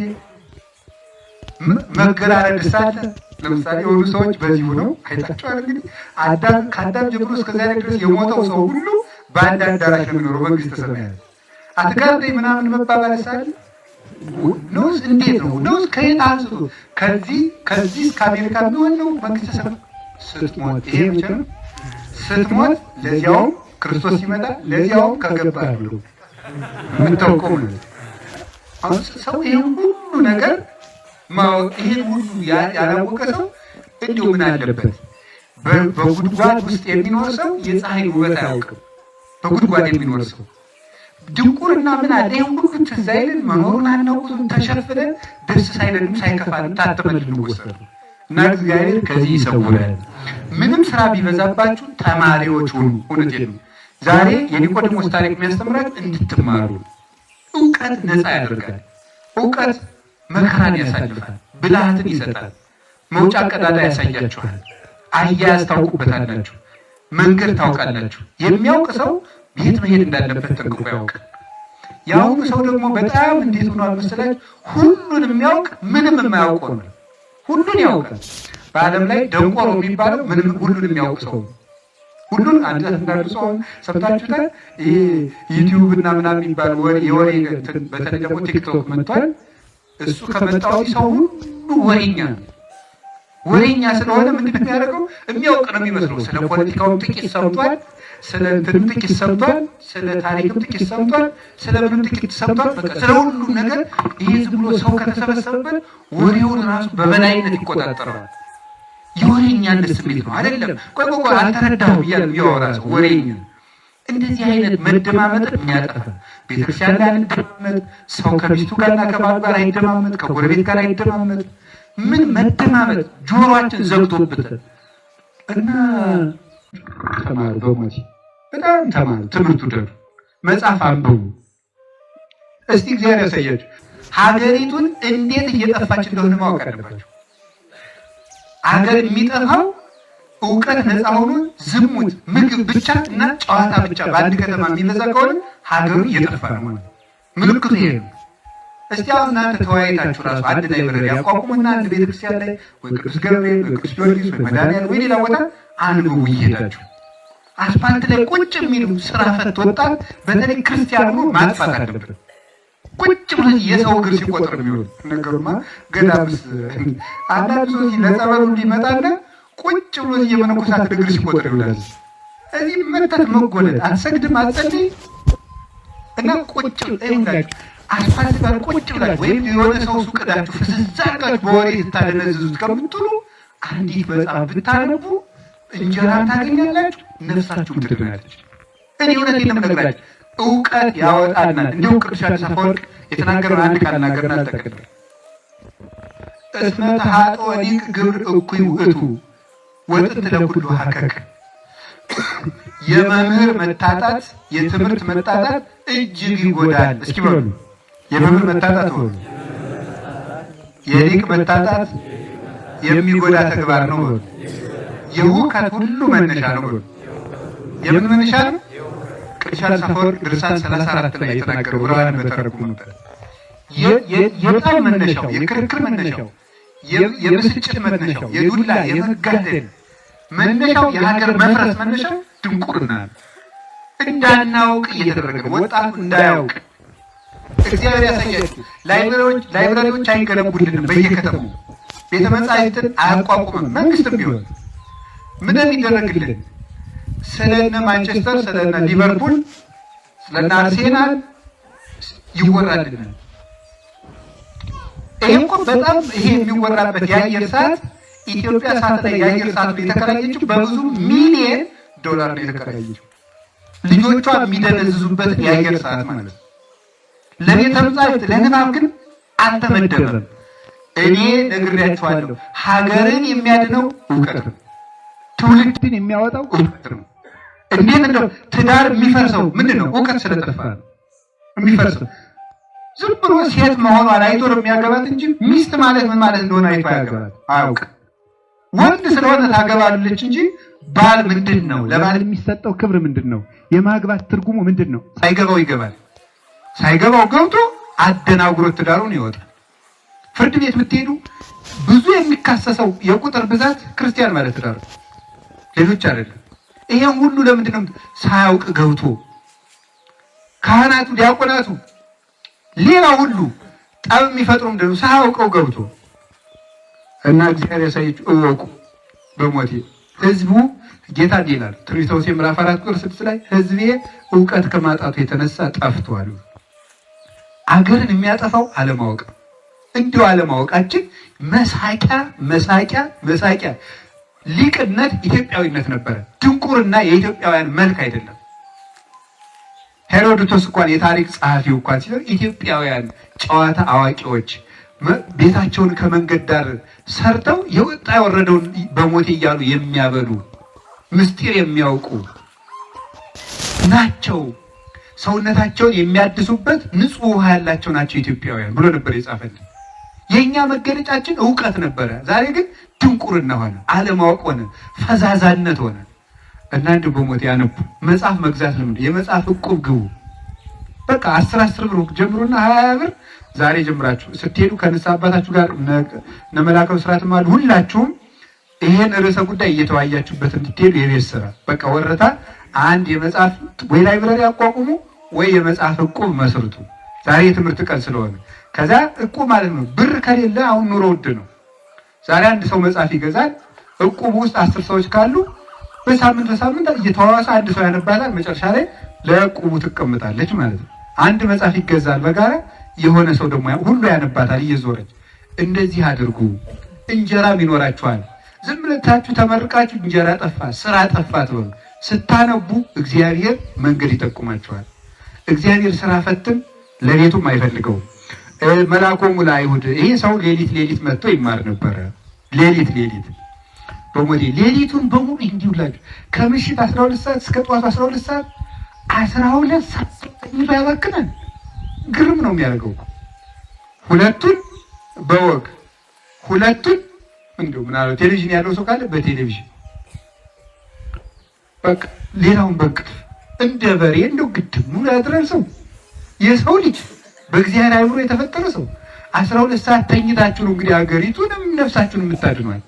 መገራረድ ሳለ ለምሳሌ የሆኑ ሰዎች በዚሁ ነው አይታችኋል። እንግዲህ ከአዳም ጀምሮ እስከዚያ ድረስ የሞተው ሰው ሁሉ በአንድ አዳራሽ ነው የሚኖረው መንግስተ ሰማያት። አትጋብኝ ምናምን መባባል ሳለ ነውስ እንዴት ነው? ነውስ ከየት አንስቶ ከዚህ እስከ አሜሪካ ቢሆን ነው መንግስተ ሰማያት? ስትሞት ይሄ ብቻ ነው ስትሞት፣ ለዚያውም ክርስቶስ ሲመጣ ለዚያውም ከገባህ ብሎ የምታውቀው ማለት አሁን ሰው ይሄን ሁሉ ነገር ማወቅ ይሄን ሁሉ ያላወቀ ሰው እንዲሁ ምን አለበት? በጉድጓድ ውስጥ የሚኖር ሰው የፀሐይ ውበት አያውቅም። በጉድጓድ የሚኖር ሰው ድንቁርና ምን አለ? ይሄን ሁሉ ትዝ አይለን መኖሩን አናውቅም። ተሸፍነን ደስ ሳይለንም ሳይከፋንም ታትመን ልንወሰድ እና እግዚአብሔር ከዚህ ይሰውራል። ምንም ስራ ቢበዛባችሁ ተማሪዎች ሁኑ። እውነቴን ነው። ዛሬ የኒቆዲሞስ ታሪክ የሚያስተምራችሁ እንድትማሩ። እውቀት ነፃ ያደርጋል። እውቀት መከራን ያሳልፋል፣ ብልሃትን ይሰጣል፣ መውጫ ቀዳዳ ያሳያችኋል፣ አያያዝ ታውቁበታላችሁ፣ መንገድ ታውቃላችሁ። የሚያውቅ ሰው የት መሄድ እንዳለበት ጠንቅቆ ያውቃል። የአሁኑ ሰው ደግሞ በጣም እንዴት ሆኗል መሰላችሁ? ሁሉን የሚያውቅ ምንም የማያውቀው ነው። ሁሉን ያውቃል። በዓለም ላይ ደንቆሮ የሚባለው ምንም ሁሉን የሚያውቅ ሰው ሁሉን አንተ እንዳሉ ሰው ሰምታችሁታል። ይሄ ዩቲዩብ እና ምናምን የሚባል የወሬ በተለይ ደግሞ ቲክቶክ መጥቷል። እሱ ከመጣው ሰው ሁሉ ወሬኛ ስለሆነ ምንድን ነው የሚያደርገው? የሚያውቅ ነው የሚመስለው። ስለ ፖለቲካው ጥቂት ሰምቷል። ስለ እንትንም ጥቂት ሰምቷል፣ ስለ ታሪክም ጥቂት ሰምቷል፣ ስለ ምንም ጥቂት ሰምቷል። በቃ ስለ ሁሉ ነገር ይሄ ዝም ብሎ ሰው ከተሰበሰበበት ወሬውን ራሱ በበላይነት ይቆጣጠረዋል። የወሬኛነት ስሜት ነው አይደለም። ቆይ አልተረዳሁም እያለ ያወራ ሰው ወሬኛ። እንደዚህ አይነት መደማመጥ የሚያጠፋ ቤተክርስቲያን ላይ አንደማመጥ፣ ሰው ከሚስቱ ጋርና ከባሉ ጋር አይደማመጥ፣ ከጎረቤት ጋር አይደማመጥ። ምን መደማመጥ ጆሮአችን ዘግቶበታል። እና ተማሩ በሞት በጣም ተማሩ። ትምህርቱ ደሩ መጽሐፍ አንብቡ። እስቲ እግዚአብሔር ያሳያችሁ ሀገሪቱን እንዴት እየጠፋች እንደሆነ ማወቅ አለባችሁ። ሀገር የሚጠፋው እውቀት ነፃ ሆኖ ዝሙት፣ ምግብ ብቻ እና ጨዋታ ብቻ በአንድ ከተማ የሚበዛ ከሆነ ሀገሩ እየጠፋ ነው። ምልክቱ ይሄ ነው። እስቲ አሁን እናንተ ተወያይታችሁ ራሱ አንድ ላይብረሪ ያቋቁሙና አንድ ቤተክርስቲያን ላይ ወይ ቅዱስ ገብርኤል ወይ ቅዱስ ጊዮርጊስ ወይ መድኃኒዓለም ወይ ሌላ ቦታ አንብቡ እየሄዳችሁ። አስፋልት ላይ ቁጭ የሚሉ ስራ ፈት ወጣት በተለይ ክርስቲያኑ ማጥፋት አለበት። ቁጭ ብሎ የሰው እግር ሲቆጥር የሚሆን ነገሩማ ገዳምስ አንዳንድ ሰው ለጸበሉ እንዲመጣና ቁጭ ብሎ የመነኮሳት እግር ሲቆጥር ይውላል። እዚህ መተት መጎለት አትሰግድም አትጸልይ እና ቁጭ ይውላችሁ አስፋልት ጋር ቁጭ ብላችሁ ወይም የሆነ ሰው ሱቅ ሄዳችሁ ፍስዝ አድርጋችሁ በወሬ ስታደነዝዙት ከምትሉ አንዲት መጽሐፍ ብታነቡ እንጀራ ታገኛላችሁ፣ ነፍሳችሁም ትድናለች። እኔ እውነቴን ነው የምነግራችሁ፣ እውቀት ያወጣናል። እንዲሁ ቅዱስ ዮሐንስ አፈወርቅ የተናገረውን አንድ ቃል ናገርና አልጠቅልም። እስመ ተሐጥኦ ሊቅ ግብር እኩይ ውእቱ ወጥንት ለኩሉ ሀከክ። የመምህር መታጣት የትምህርት መታጣት እጅግ ይጎዳል። እስኪ በሉ የመምህር መታጣት በሉ የሊቅ መታጣት የሚጎዳ ተግባር ነው በሉ። የሁከት ሁሉ መነሻ ነው በሉ። የምን መነሻ ነው? ቅዱስ ዮሐንስ አፈወርቅ ድርሳን 34 ላይ የተናገረው ዕብራውያን በተረጎሙበት የጠብ መነሻው፣ የክርክር መነሻው፣ የብስጭት መነሻው፣ የዱላ የመጋደል መነሻው፣ የሀገር መፍረስ መነሻው ድንቁርና እንዳናውቅ እየተደረገ ወጣቱ እንዳያውቅ እግዚአብሔር ያሳያችሁ። ላይብረሪዎች አይገነቡልንም በየከተማው ቤተ መጻሕፍትን አያቋቁምም። መንግስትም ቢሆን ምን የሚደረግልን ስለነ ማንቸስተር፣ ስለነ ሊቨርፑል፣ ስለነ አርሴናል ይወራልናል። ይሄ እኮ በጣም ይሄ የሚወራበት የአየር ሰዓት ኢትዮጵያ ሰዓት ላይ የአየር ሰዓት የተከራየችው በብዙ ሚሊየን ዶላር ነው የተከራየችው። ልጆቿ የሚደነዝዙበት የአየር ሰዓት ማለት ነው። ለቤተ መጻሕፍት ለንባብ ግን አልተመደበም። እኔ ነግሬያችኋለሁ፣ ሀገርን የሚያድነው እውቀት ነው። ትውልድን የሚያወጣው እውቀት ነው። እንዴት ነው ትዳር የሚፈርሰው? ምንድን ነው? እውቀት ስለጠፋ ነው የሚፈርሰው። ዝም ብሎ ሴት መሆኗን አይቶ ነው የሚያገባት እንጂ ሚስት ማለት ምን ማለት እንደሆነ አይቶ ያገባት አያውቅም። ወንድ ስለሆነ ታገባለች እንጂ ባል ምንድን ነው? ለባል የሚሰጠው ክብር ምንድን ነው? የማግባት ትርጉሙ ምንድን ነው? ሳይገባው ይገባል። ሳይገባው ገብቶ አደናግሮት ትዳሩን ይወጣል። ፍርድ ቤት ብትሄዱ ብዙ የሚካሰሰው የቁጥር ብዛት ክርስቲያን ማለት ትዳሩ ሌሎች አይደለም። ይሄን ሁሉ ለምንድን ነው? ሳያውቅ ገብቶ ካህናቱ፣ ዲያቆናቱ፣ ሌላ ሁሉ ጠብ የሚፈጥሩ ምንድን ነው? ሳያውቀው ገብቶ እና እግዚአብሔር ያሳያችሁ እወቁ። በሞቴ ህዝቡ ጌታ እንዲህ ይላል ትንቢተ ሆሴዕ ምዕራፍ 4 ቁጥር 6 ላይ ህዝቤ እውቀት ከማጣቱ የተነሳ ጠፍቷል። አገርን የሚያጠፋው አለማወቅ ነው። እንዲሁ አለማወቃችን መሳቂያ ሊቅነት ኢትዮጵያዊነት ነበረ። ድንቁርና የኢትዮጵያውያን መልክ አይደለም። ሄሮዶቶስ እንኳን የታሪክ ጸሐፊው እንኳን ሲለው ኢትዮጵያውያን ጨዋታ አዋቂዎች ቤታቸውን ከመንገድ ዳር ሰርተው የወጣ የወረደውን በሞቴ እያሉ የሚያበሉ ምስጢር የሚያውቁ ናቸው። ሰውነታቸውን የሚያድሱበት ንጹህ ውሃ ያላቸው ናቸው ኢትዮጵያውያን ብሎ ነበር የጻፈልን። የኛ መገለጫችን እውቀት ነበረ። ዛሬ ግን ድንቁርና ሆነ፣ አለማወቅ ሆነ፣ ፈዛዛነት ሆነ እና እንዲሁ በሞት ያነቡ መጽሐፍ መግዛት ልምድ፣ የመጽሐፍ ዕቁብ ግቡ። በቃ 10 ብር ጀምሩና 20 ብር ዛሬ ጀምራችሁ ስትሄዱ ከንስሐ አባታችሁ ጋር ነመላከው ስራትም አሉ። ሁላችሁም ይሄን ርዕሰ ጉዳይ እየተወያያችሁበት እንድትሄዱ የቤት ስራ በቃ ወረታ አንድ የመጽሐፍ ወይ ላይብረሪ አቋቁሙ ወይ የመጽሐፍ ዕቁብ መስርቱ። ዛሬ የትምህርት ቀን ስለሆነ ከዛ ዕቁብ ማለት ነው። ብር ከሌለ አሁን ኑሮ ውድ ነው። ዛሬ አንድ ሰው መጽሐፍ ይገዛል። ዕቁብ ውስጥ 10 ሰዎች ካሉ በሳምንት እየተዋዋሰ አንድ ሰው ያነባታል። መጨረሻ ላይ ለቁቡ ትቀምጣለች ማለት ነው። አንድ መጽሐፍ ይገዛል በጋራ የሆነ ሰው ደግሞ ሁሉ ያነባታል እየዞረች። እንደዚህ አድርጉ፣ እንጀራም ይኖራችኋል። ዝም ብላችሁ ተመርቃችሁ እንጀራ ጠፋ ስራ ጠፋ ትበሉ። ስታነቡ እግዚአብሔር መንገድ ይጠቁማችኋል። እግዚአብሔር ስራ ፈትን ለሌቱም አይፈልገውም። መልአኮሙ ለአይሁድ ይሄ ሰው ሌሊት መጥቶ ይማር ነበረ። ሌሊት በሞዴ ሌሊቱን በሙሉ እንዲውላችሁ ከምሽት 12 ሰዓት እስከ ጠዋት 12 ሰዓት 12 ሰዓት ያባክናል። ግርም ነው የሚያደርገው። ሁለቱን በወግ ሁለቱን እንደው ምናልባት ቴሌቪዥን ያለው ሰው ካለ በቴሌቪዥን በቃ ሌላውን በእንቅልፍ እንደ በሬ እንደው ግድም ሙሉ ያድራል ሰው። የሰው ልጅ በእግዚአብሔር አእምሮ የተፈጠረ ሰው 12 ሰዓት ተኝታችሁ ነው እንግዲህ ሀገሪቱንም ነፍሳችሁን የምታድኗል።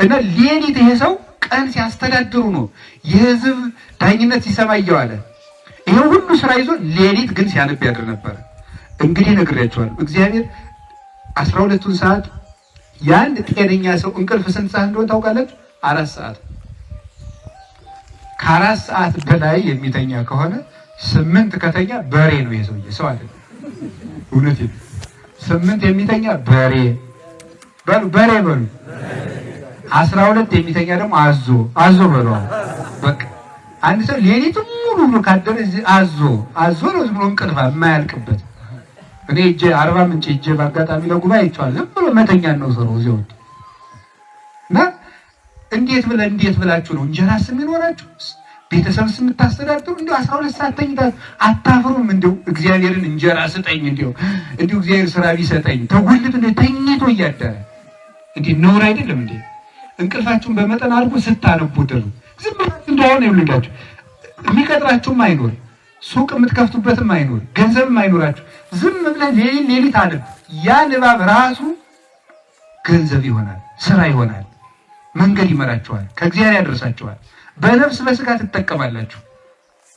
እና ሌሊት ይሄ ሰው ቀን ሲያስተዳድሩ ነው የህዝብ ዳኝነት ሲሰማ እየዋለ ይሄ ሁሉ ስራ ይዞ ሌሊት ግን ሲያነብ ያድር ነበር። እንግዲህ ነግሬያችኋለሁ። እግዚአብሔር 12ቱን ሰዓት የአንድ ጤነኛ ሰው እንቅልፍ ስንት ሰዓት እንደሆነ ታውቃላችሁ? 4 ሰዓት። ከ4 ሰዓት በላይ የሚተኛ ከሆነ 8 ከተኛ በሬ ነው የሰውዬ ሰው አይደለም። እውነቴን 8 የሚተኛ በሬ በሉ 12 የሚተኛ ደግሞ አዞ በሉ። በቃ አንድ ሰው ሌሊቱን ሙሉ ካደረ አዞ ነው ዝም ብሎ እንቅልፍ የማያልቅበት። እኔ አርባ ምንጭ በአጋጣሚ ለጉባኤ አይቼዋለሁ። ዝም ብሎ መተኛ ነው ሰው እዚያው እና እንዴት ብላችሁ ነው እንጀራስ የሚኖራችሁ ቤተሰብስ የምታስተዳድሩ? እንደው 12 ሰዓት ተኝታችሁ አታፍሩም? እንደው እግዚአብሔርን እንጀራ ስጠኝ እንደው እግዚአብሔር ስራ ቢሰጠኝ ተጉልት እንደ ተኝቶ እያደረ እንዴ ነውር አይደለም እንዴ? እንቅልፋችሁን በመጠን አድርጎ ስታነቡ ድሩ ዝም ብላችሁ እንደሆነ ይሉላችሁ። የሚቀጥራችሁም አይኖር፣ ሱቅ የምትከፍቱበትም አይኖር፣ ገንዘብም አይኖራችሁ። ዝም ብለህ ሌሊት አለ ያ ንባብ ራሱ ገንዘብ ይሆናል፣ ስራ ይሆናል፣ መንገድ ይመራችኋል፣ ከእግዚአብሔር ያደርሳችኋል። በነፍስ በስጋ ትጠቀማላችሁ።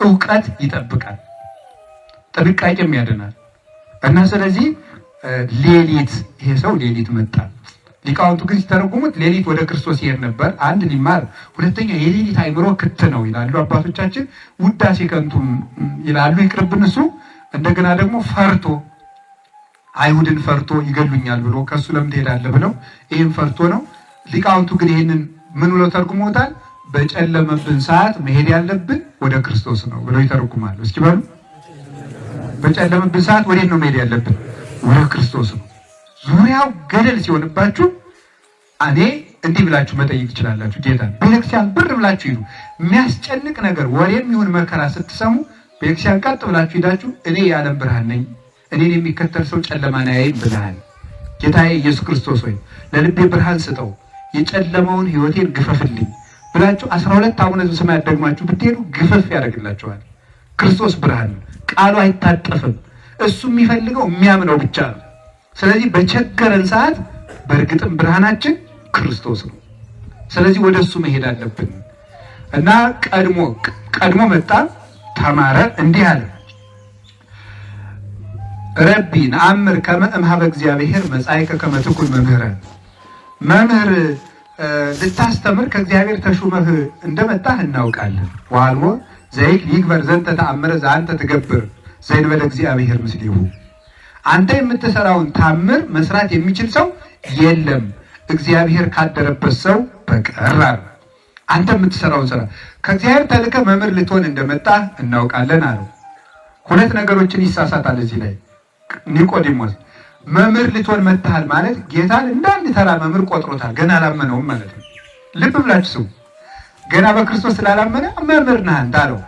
ዕውቀት ይጠብቃል፣ ጥንቃቄም ያድናል። እና ስለዚህ ሌሊት ይሄ ሰው ሌሊት መጣ። ሊቃውንቱ ግን ሲተረጉሙት ሌሊት ወደ ክርስቶስ ይሄድ ነበር። አንድ ሊማር፣ ሁለተኛ የሌሊት አእምሮ ክት ነው ይላሉ አባቶቻችን። ውዳሴ ከንቱ ይላሉ፣ ይቅርብን እሱ። እንደገና ደግሞ ፈርቶ አይሁድን ፈርቶ ይገሉኛል ብሎ ከሱ ለምን ትሄዳለህ ብለው ይህን ፈርቶ ነው። ሊቃውንቱ ግን ይህንን ምን ብለው ተርጉሞታል? በጨለመብን ሰዓት መሄድ ያለብን ወደ ክርስቶስ ነው ብለው ይተረጉማሉ። እስኪ በሉ በጨለመብን ሰዓት ወዴት ነው መሄድ ያለብን? ወደ ክርስቶስ ነው። ዙሪያው ገደል ሲሆንባችሁ እኔ እንዲህ ብላችሁ መጠየቅ ትችላላችሁ ጌታን። ቤተክርስቲያን ብር ብላችሁ ሂዱ። የሚያስጨንቅ ነገር ወሬም ይሁን መከራ ስትሰሙ ቤተክርስቲያን ቀጥ ብላችሁ ሂዳችሁ እኔ የዓለም ብርሃን ነኝ፣ እኔን የሚከተል ሰው ጨለማን አያይም ብለሃል። ጌታዬ ኢየሱስ ክርስቶስ ሆይ ለልቤ ብርሃን ስጠው፣ የጨለማውን ሕይወቴን ግፈፍልኝ ብላችሁ 12 አቡነ ዘበሰማያት ደግማችሁ ብትሄዱ ግፈፍ ያደርግላችኋል። ክርስቶስ ብርሃን ነው፣ ቃሉ አይታጠፍም። እሱ የሚፈልገው የሚያምነው ብቻ ነው። ስለዚህ በቸገረን ሰዓት በእርግጥም ብርሃናችን ክርስቶስ ነው። ስለዚህ ወደ እሱ መሄድ አለብን እና ቀድሞ መጣ፣ ተማረ፣ እንዲህ አለ ረቢ ነአምር ከመ እምኀበ እግዚአብሔር መጻእከ ከመ ትኩን መምህረ። መምህር ልታስተምር ከእግዚአብሔር ተሹመህ እንደመጣህ እናውቃለን። ወአልቦ ዘይክል ይግበር ዘንተ ተአምረ ዘአንተ ትገብር ዘእንበለ እግዚአብሔር ምስሌሁ። አንተ የምትሰራውን ታምር መስራት የሚችል ሰው የለም እግዚአብሔር ካደረበት ሰው በቀር። አንተ የምትሰራውን ስራ ከእግዚአብሔር ተልከህ መምህር ልትሆን እንደመጣህ እናውቃለን አለው። ሁለት ነገሮችን ይሳሳታል እዚህ ላይ ኒቆዲሞስ። መምህር ልትሆን መጥተሃል ማለት ጌታን እንዳንድ ተራ መምህር ቆጥሮታል። ገና አላመነውም ማለት ነው። ልብ ብላችሁ ስሙ። ገና በክርስቶስ ስላላመነ መምህር ነህ አንተ አለው።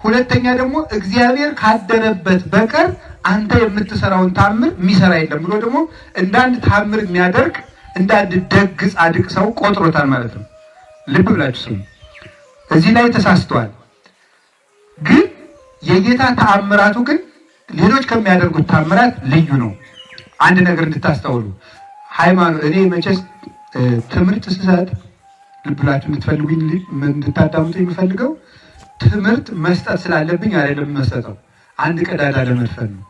ሁለተኛ ደግሞ እግዚአብሔር ካደረበት በቀር አንተ የምትሰራውን ታምር የሚሰራ የለም ብሎ ደግሞ እንዳንድ ታምር የሚያደርግ እንዳንድ ደግ ጻድቅ ሰው ቆጥሮታል ማለት ነው። ልብ ብላችሁ ስሙ። እዚህ ላይ ተሳስተዋል። ግን የጌታ ተአምራቱ ግን ሌሎች ከሚያደርጉት ታምራት ልዩ ነው። አንድ ነገር እንድታስተውሉ ሃይማኖት እኔ መቼስ ትምህርት ስሰጥ ልብ ብላችሁ እንድትፈልጉኝ እንድታዳምጡ የሚፈልገው ትምህርት መስጠት ስላለብኝ አይደለም መስጠተው፣ አንድ ቀዳዳ ለመድፈን ነው።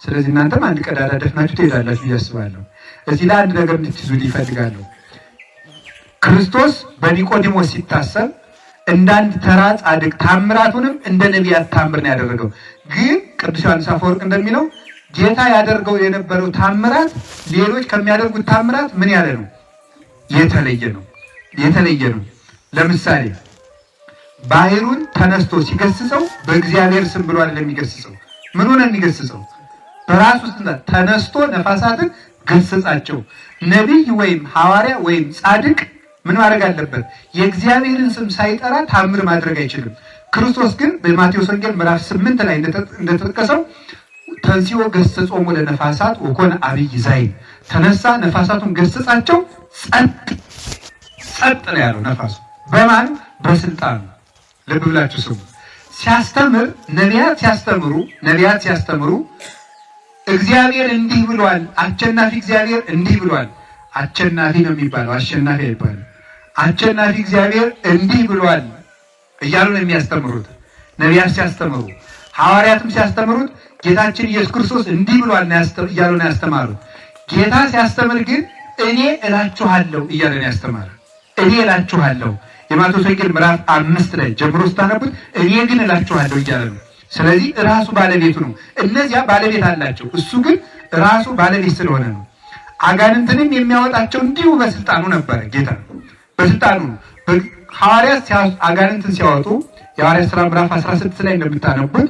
ስለዚህ እናንተም አንድ ቀዳዳ ደፍናችሁ ትሄዳላችሁ ብዬ አስባለሁ። እዚህ ላይ አንድ ነገር እንድትይዙ ይፈልጋለሁ። ክርስቶስ በኒቆዲሞስ ሲታሰብ እንዳንድ ተራ ጻድቅ ታምራቱንም እንደ ነቢያት ታምር ነው ያደረገው። ግን ቅዱስ ዮሐንስ አፈወርቅ እንደሚለው ጌታ ያደርገው የነበረው ታምራት ሌሎች ከሚያደርጉት ታምራት ምን ያለ ነው? የተለየ ነው። ለምሳሌ ባህሩን ተነስቶ ሲገስጸው በእግዚአብሔር ስም ብሎ አይደለም የሚገስጸው። ምን ሆነ የሚገስጸው? በራሱ ተነስቶ ነፋሳትን ገሰጻቸው። ነቢይ ወይም ሐዋርያ ወይም ጻድቅ ምን ማድረግ አለበት? የእግዚአብሔርን ስም ሳይጠራ ታምር ማድረግ አይችልም። ክርስቶስ ግን በማቴዎስ ወንጌል ምዕራፍ 8 ላይ እንደተጠቀሰው ተንሥኦ ገሰጾሙ ለነፋሳት ወኮነ አብይ ዛይ፣ ተነሳ ነፋሳቱን ገሰጻቸው፣ ጸጥ ነው ያለው ነፋሱ። በማን? በስልጣኑ። ልብ ብላችሁ ስሙ። ሲያስተምር ነቢያት ሲያስተምሩ እግዚአብሔር እንዲህ ብሏል፣ አሸናፊ እግዚአብሔር እንዲህ ብሏል። አሸናፊ ነው የሚባለው፣ አሸናፊ አይባልም። አሸናፊ እግዚአብሔር እንዲህ ብሏል እያሉ ነው የሚያስተምሩት ነቢያት ሲያስተምሩ። ሐዋርያትም ሲያስተምሩት ጌታችን ኢየሱስ ክርስቶስ እንዲህ ብሏል እያሉ ነው ያስተማሩት። ጌታ ሲያስተምር ግን እኔ እላችኋለሁ እያለ ነው ያስተማረ። እኔ እላችኋለሁ የማቴዎስ ወንጌል ምዕራፍ 5 ላይ ጀምሮ ስታነቡት እኔ ግን እላችኋለሁ እያለ ነው። ስለዚህ ራሱ ባለቤቱ ነው። እነዚያ ባለቤት አላቸው፣ እሱ ግን ራሱ ባለቤት ስለሆነ ነው። አጋንንትንም የሚያወጣቸው እንዲሁ በስልጣኑ ነበረ። ጌታ በስልጣኑ ነው። ሐዋርያት አጋንንትን ሲያወጡ የሐዋርያት ሥራ ምዕራፍ 16 ላይ እንደምታነቡት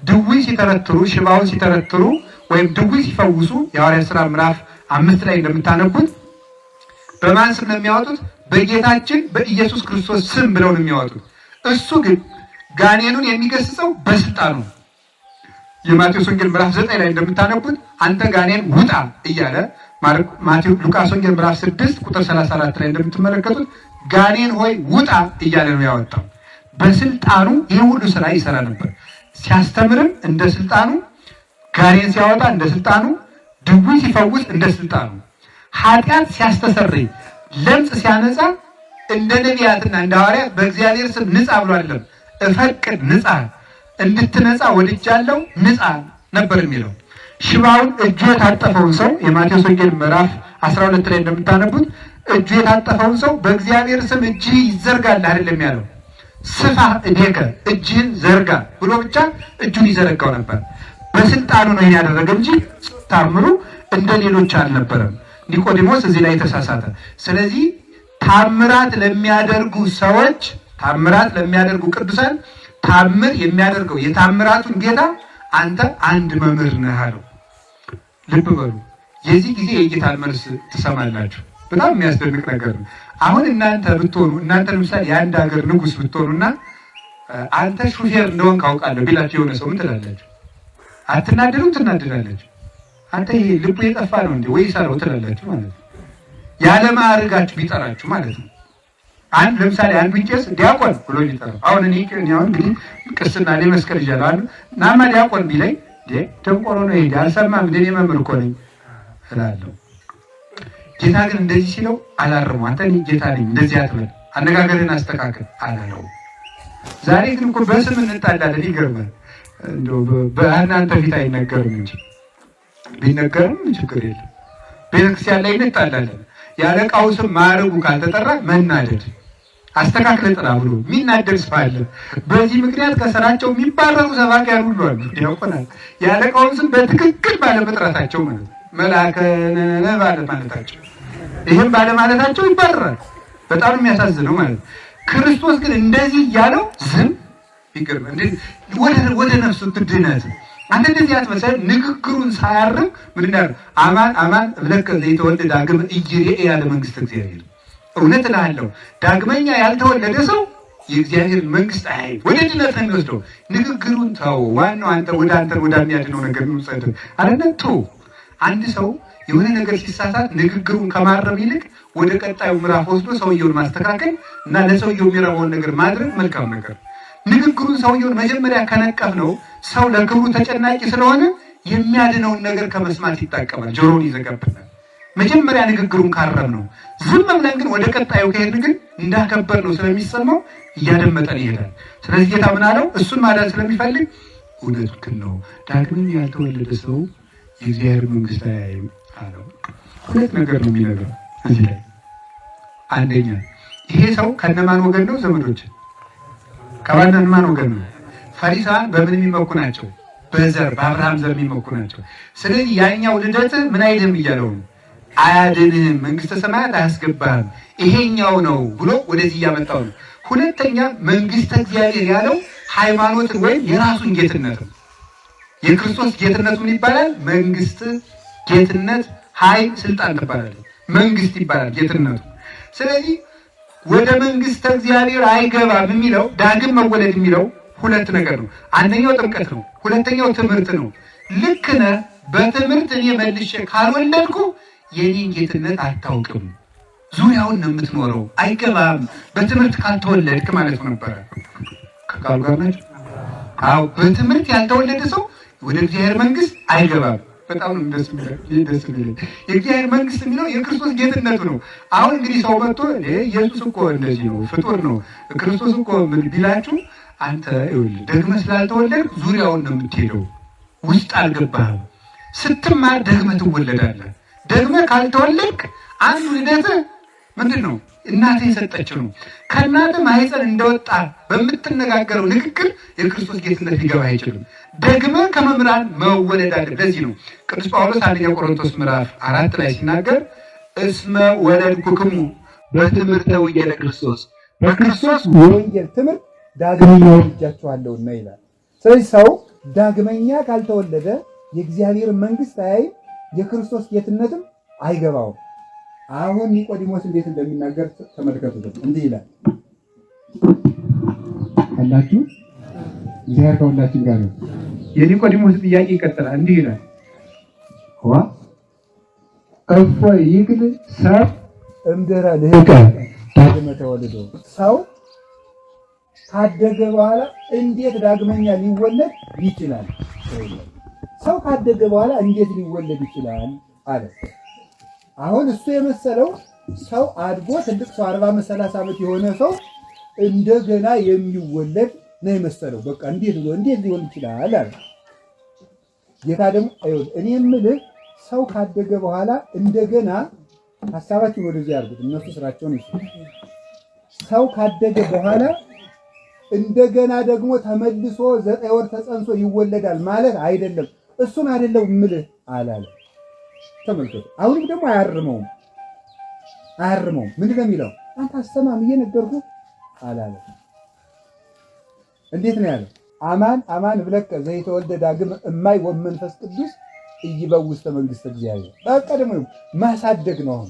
ድውይ ሲተረትሩ፣ ሽባውን ሲተረትሩ ወይም ድውይ ሲፈውሱ የሐዋርያት ሥራ ምዕራፍ 5 ላይ እንደምታነቡት በማን ስም ነው የሚያወጡት? በጌታችን በኢየሱስ ክርስቶስ ስም ብለው ነው የሚያወጡት። እሱ ግን ጋኔኑን የሚገስጸው በስልጣኑ። የማቴዎስ ወንጌል ምዕራፍ 9 ላይ እንደምታነቡት አንተ ጋኔን ውጣ እያለ ሉቃስ ወንጌል ምዕራፍ 6 ቁጥር 34 ላይ እንደምትመለከቱት ጋኔን ሆይ ውጣ እያለ ነው ያወጣው። በስልጣኑ ይህ ሁሉ ስራ ይሰራ ነበር። ሲያስተምርም እንደ ስልጣኑ፣ ጋኔን ሲያወጣ እንደ ስልጣኑ፣ ድውይ ሲፈውስ እንደ ስልጣኑ፣ ኃጢአት ሲያስተሰርይ፣ ለምጽ ሲያነጻ እንደ ነቢያትና እንደ ሐዋርያት በእግዚአብሔር ስም ንጻ ብሎ አይደለም፣ እፈቅድ ንጻ፣ እንድትነጻ ወድጃለሁ ንጻ ነበር የሚለው። ሽባውን እጁ የታጠፈውን ሰው የማቴዎስ ወንጌል ምዕራፍ 12 ላይ እንደምታነቡት እጁ የታጠፈውን ሰው በእግዚአብሔር ስም እጅ ይዘርጋል አይደለም ያለው፣ ስፋ እዴከ እጅህን ዘርጋ ብሎ ብቻ እጁን ይዘረጋው ነበር። በስልጣኑ ነው ይሄን ያደረገ እንጂ ታምሩ እንደ ሌሎች አልነበረም። ኒቆዲሞስ እዚህ ላይ ተሳሳተ። ስለዚህ ታምራት ለሚያደርጉ ሰዎች፣ ታምራት ለሚያደርጉ ቅዱሳን ታምር የሚያደርገው የታምራቱን ጌታ አንተ አንድ መምህር ነህ አለው። ልብ በሉ። የዚህ ጊዜ የጌታን መልስ ትሰማላችሁ። በጣም የሚያስደንቅ ነገር ነው። አሁን እናንተ ለምሳሌ የአንድ ሀገር ንጉሥ ብትሆኑና አንተ ሹፌር እንደሆንክ አውቃለሁ ቢላችሁ የሆነ ሰው ምን ትላላችሁ? አትናደዱ? ትናደዳላችሁ። አንተ ይሄ ልቡ የጠፋ ነው እንዴ ወይ ሰራው ትላላችሁ ማለት ነው። ያለ ማዕረጋችሁ ቢጠራችሁ ማለት ነው። ለምሳሌ አንዱ ቄስ ዲያቆን ብሎ ሊጠራው አሁን እኔ እንግዲህ ቅስና ላይ መስቀል ይዣለሁ ናማ ዲያቆን ቢለኝ ደንቆሮ ነው ይሄ አልሰማም እንደ እኔ መምህር እኮ ነኝ እላለሁ። ጌታ ግን እንደዚህ ሲለው አላረሙ። አንተ ጌታ ነኝ እንደዚህ አትበል፣ አነጋገርን አስተካክል አላለው። ዛሬ ግን እኮ በስም እንጣላለን። ይገርማል። እንደው በእናንተ ፊት አይነገርም እንጂ ቢነገርም ችግር የለም። ቤተክርስቲያን ላይ እንጣላለን። ያለቃው ስም ማዕረጉ ካልተጠራ መናደድ፣ አስተካክለ ጥራ ብሎ የሚናደድ ሰው አለ። በዚህ ምክንያት ከስራቸው የሚባረሩ ሰባኪያን ሁሉ አሉ። ያውቁናል። ያለቃውን ስም በትክክል ባለመጥራታቸው ማለት ነው። መልአከ ባለማለታቸው፣ ይህም ባለማለታቸው ይባረራል። በጣም የሚያሳዝነው ማለት ነው። ክርስቶስ ግን እንደዚህ እያለው ዝም ይገርም። ወደ ነፍሱ ድነት አንተ እንደዚህ አትመሰል። ንግግሩን ሳያርም ምንድን ነው? አማን አማን እብለከ ዘይተወልድ ዳግም ኢይሬ ያለ መንግስት እግዚአብሔር። እውነት እልሃለሁ ዳግመኛ ያልተወለደ ሰው የእግዚአብሔር መንግስት አይ ወደ ድነት ነው የሚወስደው። ንግግሩን ተው። ዋናው አንተ ወደሚያድነው ነገር ነው ጸጥ አለነቱ። አንድ ሰው የሆነ ነገር ሲሳሳት ንግግሩን ከማረም ይልቅ ወደ ቀጣዩ ምዕራፍ ወስዶ ሰውየውን ማስተካከል እና ለሰውየው የሚረባውን ነገር ማድረግ መልካም ነገር። ንግግሩን ሰውየውን መጀመሪያ ከነቀፍ ነው ሰው ለክብሩ ተጨናቂ ስለሆነ የሚያድነውን ነገር ከመስማት ይታቀማል፣ ጆሮውን ይዘጋብናል። መጀመሪያ ንግግሩን ካረም ነው። ዝም ብለን ግን ወደ ቀጣዩ ከሄድ ግን እንዳከበር ነው ስለሚሰማው እያደመጠን ይሄዳል። ስለዚህ ጌታ ምን አለው? እሱን ማዳን ስለሚፈልግ እውነትህን ነው፣ ዳግመኛ ያልተወለደ ሰው የእግዚአብሔር መንግስት አያይም አለው። ሁለት ነገር ነው የሚነግረው እዚህ ላይ። አንደኛ ይሄ ሰው ከነማን ወገን ነው? ዘመዶች ከባንዳን ማን ወገን ነው? ፈሪሳውያን በምን የሚመኩ ናቸው? በዘር በአብርሃም ዘር የሚመኩ ናቸው። ስለዚህ ያኛው ልደት ምን አይልም እያለው ነው፣ አያድንህም፣ መንግስተ ሰማያት አያስገባህም፣ ይሄኛው ነው ብሎ ወደዚህ እያመጣው ነው። ሁለተኛ መንግስተ እግዚአብሔር ያለው ሃይማኖትን ወይም የራሱን ጌትነት ነው። የክርስቶስ ጌትነቱ ምን ይባላል? መንግስት፣ ጌትነት፣ ኃይል፣ ስልጣን ትባላለች። መንግስት ይባላል ጌትነቱ። ስለዚህ ወደ መንግስተ እግዚአብሔር አይገባም የሚለው ዳግም መወለድ የሚለው ሁለት ነገር ነው። አንደኛው ጥምቀት ነው፣ ሁለተኛው ትምህርት ነው። ልክ ነህ። በትምህርት እኔ መልሼ ካልወለድኩ የኔን ጌትነት አታውቅም፣ ዙሪያውን ነው የምትኖረው፣ አይገባም በትምህርት ካልተወለድክ ማለት ነበረ። ከቃሉ ጋር ናቸው። አዎ በትምህርት ያልተወለደ ሰው ወደ እግዚአብሔር መንግስት አይገባም። በጣም ነው ደስ የሚለኝ። የእግዚአብሔር መንግስት የሚለው የክርስቶስ ጌትነቱ ነው። አሁን እንግዲህ ሰው መጥቶ ኢየሱስ እኮ እንደዚህ ነው፣ ፍጡር ነው፣ ክርስቶስ እኮ ምን ቢላችሁ አንተ ደግመህ ስላልተወለድክ ዙሪያውን ነው የምትሄደው፣ ውስጥ አልገባህም። ስትማር ደግመህ ትወለዳለህ። ደግመህ ካልተወለድክ አንዱ ልደትህ ምንድን ነው? እናትህ የሰጠችው ነው። ከእናትህ ማህፀን እንደወጣ በምትነጋገረው ንግግር የክርስቶስ ጌትነት ሊገባ አይችልም። ደግመህ ከመምህራን መወለድ አለ። ለዚህ ነው ቅዱስ ጳውሎስ አንደኛ ቆሮንቶስ ምዕራፍ 4 ላይ ሲናገር እስመ ወለድኩክሙ በትምህርተ ወንጌለ ክርስቶስ፣ በክርስቶስ የወንጌል ትምህርት ዳግመኛ ወልጃችኋለሁና ይላል። ስለዚህ ሰው ዳግመኛ ካልተወለደ የእግዚአብሔር መንግስት አያይም፣ የክርስቶስ ጌትነትም አይገባውም። አሁን ኒቆዲሞስ እንዴት እንደሚናገር ተመልከቱት። እንዲህ ይላል አላችሁ እግዚአብሔር ከሁላችን ጋር ነው። የኒቆዲሞስ ጥያቄ ይቀጥላል። እንዲህ ይላል እፎ ይክል ሰብ እምድኅረ ልህቀ ዳግመ ተወልዶ፣ ሰው ካደገ በኋላ እንዴት ዳግመኛ ሊወለድ ይችላል? ሰው ካደገ በኋላ እንዴት ሊወለድ ይችላል አለ። አሁን እሱ የመሰለው ሰው አድጎ ትልቅ ሰው 40 ዓመት 30 ዓመት የሆነ ሰው እንደገና የሚወለድ ነው የመሰለው። በቃ እንዴት ሊሆን ይችላል አለ። ጌታ ደግሞ እኔ የምልህ ሰው ካደገ በኋላ እንደገና ሐሳባችን ወደዚህ ያርጉት፣ እነሱ ስራቸውን ይስሩ። ሰው ካደገ በኋላ እንደገና ደግሞ ተመልሶ 9 ወር ተጸንሶ ይወለዳል ማለት አይደለም። እሱን አይደለም የምልህ አላለ። ተመልከቱ። አሁንም ደግሞ አያርመውም። ምንድን ነው የሚለው? አንተ አሰማም እየነገርኩህ አላለ። እንዴት ነው ያለው? አማን አማን ብለከ ዘይተወልደ ዳግም እማይ ወመንፈስ ቅዱስ ኢይበው ውስተ መንግስተ እግዚአብሔር። በቃ ደግሞ ማሳደግ ነው። አሁን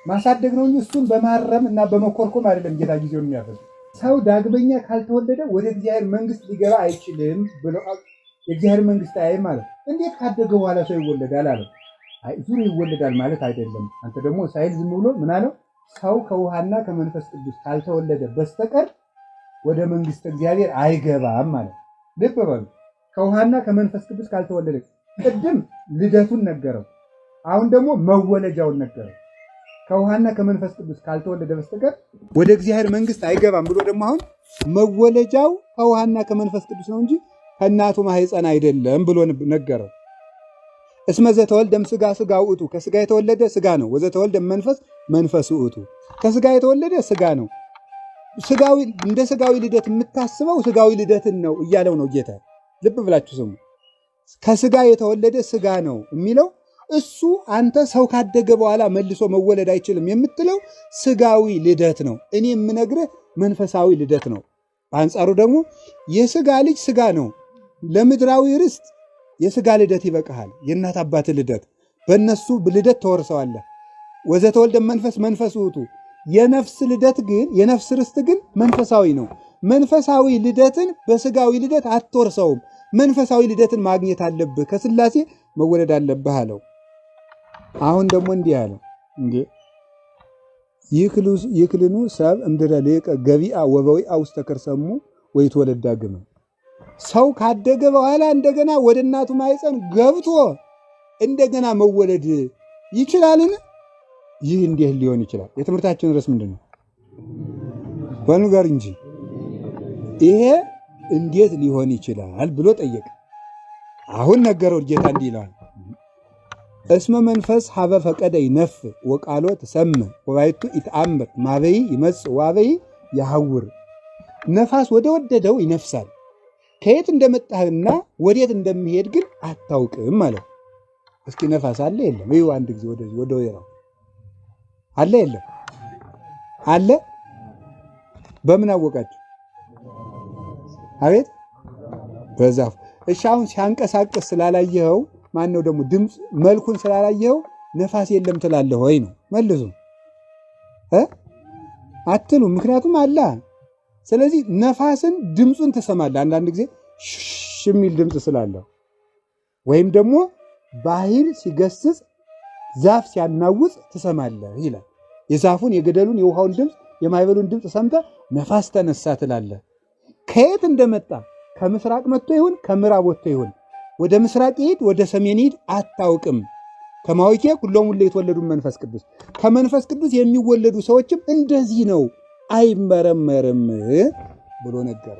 ማሳደግ ነው እንጂ እሱን በማረም እና በመኮርኮም አይደለም ጌታ ጊዜውን የሚያፈስ። ሰው ዳግመኛ ካልተወለደ ወደ እግዚአብሔር መንግስት ሊገባ አይችልም ብሎ የእግዚአብሔር መንግስት አይ ማለት እንዴት ካደገ በኋላ ሰው ይወለዳል አለ። አይ ዙር ይወለዳል ማለት አይደለም። አንተ ደግሞ ሳይል ዝም ብሎ ምን አለው? ሰው ከውሃና ከመንፈስ ቅዱስ ካልተወለደ በስተቀር ወደ መንግስት እግዚአብሔር አይገባም ማለት። ልብ በሉ። ከውሃና ከመንፈስ ቅዱስ ካልተወለደ፣ ቅድም ልደቱን ነገረው፣ አሁን ደግሞ መወለጃውን ነገረው። ከውሃና ከመንፈስ ቅዱስ ካልተወለደ በስተቀር ወደ እግዚአብሔር መንግስት አይገባም ብሎ ደግሞ አሁን መወለጃው ከውሃና ከመንፈስ ቅዱስ ነው እንጂ ከእናቱ ማህፀን አይደለም ብሎ ነገረው። እስመ ዘተወልደ እምሥጋ ሥጋ ውእቱ፣ ከሥጋ የተወለደ ሥጋ ነው። ወዘተወልደ መንፈስ መንፈስ ውእቱ፣ ከሥጋ የተወለደ ሥጋ ነው። ሥጋዊ እንደ ሥጋዊ ልደት የምታስበው ሥጋዊ ልደትን ነው እያለው ነው ጌታ። ልብ ብላችሁ ስሙ። ከሥጋ የተወለደ ሥጋ ነው የሚለው እሱ አንተ ሰው ካደገ በኋላ መልሶ መወለድ አይችልም የምትለው ሥጋዊ ልደት ነው። እኔ የምነግርህ መንፈሳዊ ልደት ነው። በአንጻሩ ደግሞ የሥጋ ልጅ ሥጋ ነው። ለምድራዊ ርስት የሥጋ ልደት ይበቃሃል። የእናት አባት ልደት በእነሱ ልደት ተወርሰዋለህ። ወዘተወልደ መንፈስ መንፈስ ውእቱ፣ የነፍስ ልደት ግን የነፍስ ርስት ግን መንፈሳዊ ነው። መንፈሳዊ ልደትን በሥጋዊ ልደት አትወርሰውም። መንፈሳዊ ልደትን ማግኘት አለብህ፣ ከሥላሴ መወለድ አለብህ አለው። አሁን ደግሞ እንዲህ አለው፣ እንዴ ይክልኑ ሰብ እምድኅረ ልህቀ ገቢአ ወበዊአ ውስተ ከርሰሙ ወይትወለድ ዳግመ። ሰው ካደገ በኋላ እንደገና ወደ እናቱ ማህፀን ገብቶ እንደገና መወለድ ይችላልን? ይህ እንዴት ሊሆን ይችላል? የትምህርታችን ርዕስ ምንድን ነው? በንገር እንጂ ይሄ እንዴት ሊሆን ይችላል ብሎ ጠየቀ። አሁን ነገረው ጌታ እንዲህ ይላል፣ እስመ መንፈስ ሀበ ፈቀደ ይነፍ ወቃሎ ተሰምዕ ወባይቱ ይተአምር ማበይ ይመጽእ ዋበይ ያሐውር። ነፋስ ወደ ወደደው ይነፍሳል። ከየት እንደመጣህና ወዴት እንደሚሄድ ግን አታውቅም ማለት። እስኪ ነፋስ አለ የለም? ይኸው አንድ ጊዜ ወደዚህ ወደ ወይራው አለ የለም? አለ። በምን አወቃችሁ? አቤት በዛፍ። እሺ አሁን ሲያንቀሳቅስ ስላላየኸው ማን ነው ደግሞ ድምፅ መልኩን ስላላየኸው ነፋስ የለም ትላለህ ወይ ነው መልሱ አትሉ። ምክንያቱም አለ። ስለዚህ ነፋስን ድምፁን ትሰማለህ። አንዳንድ ጊዜ ሽ የሚል ድምፅ ስላለው ወይም ደግሞ ባህል ሲገስጽ ዛፍ ሲያናውጽ ትሰማለህ ይላል። የዛፉን የገደሉን የውሃውን ድምፅ የማይበሉን ድምፅ ሰምተህ ነፋስ ተነሳ ትላለህ። ከየት እንደመጣ ከምስራቅ መጥቶ ይሁን ከምዕራብ ወጥቶ ይሁን ወደ ምስራቅ ይሄድ ወደ ሰሜን ይሄድ አታውቅም። ከማወቄ ሁሉም ሁሉ የተወለዱ መንፈስ ቅዱስ ከመንፈስ ቅዱስ የሚወለዱ ሰዎችም እንደዚህ ነው አይመረመርም ብሎ ነገር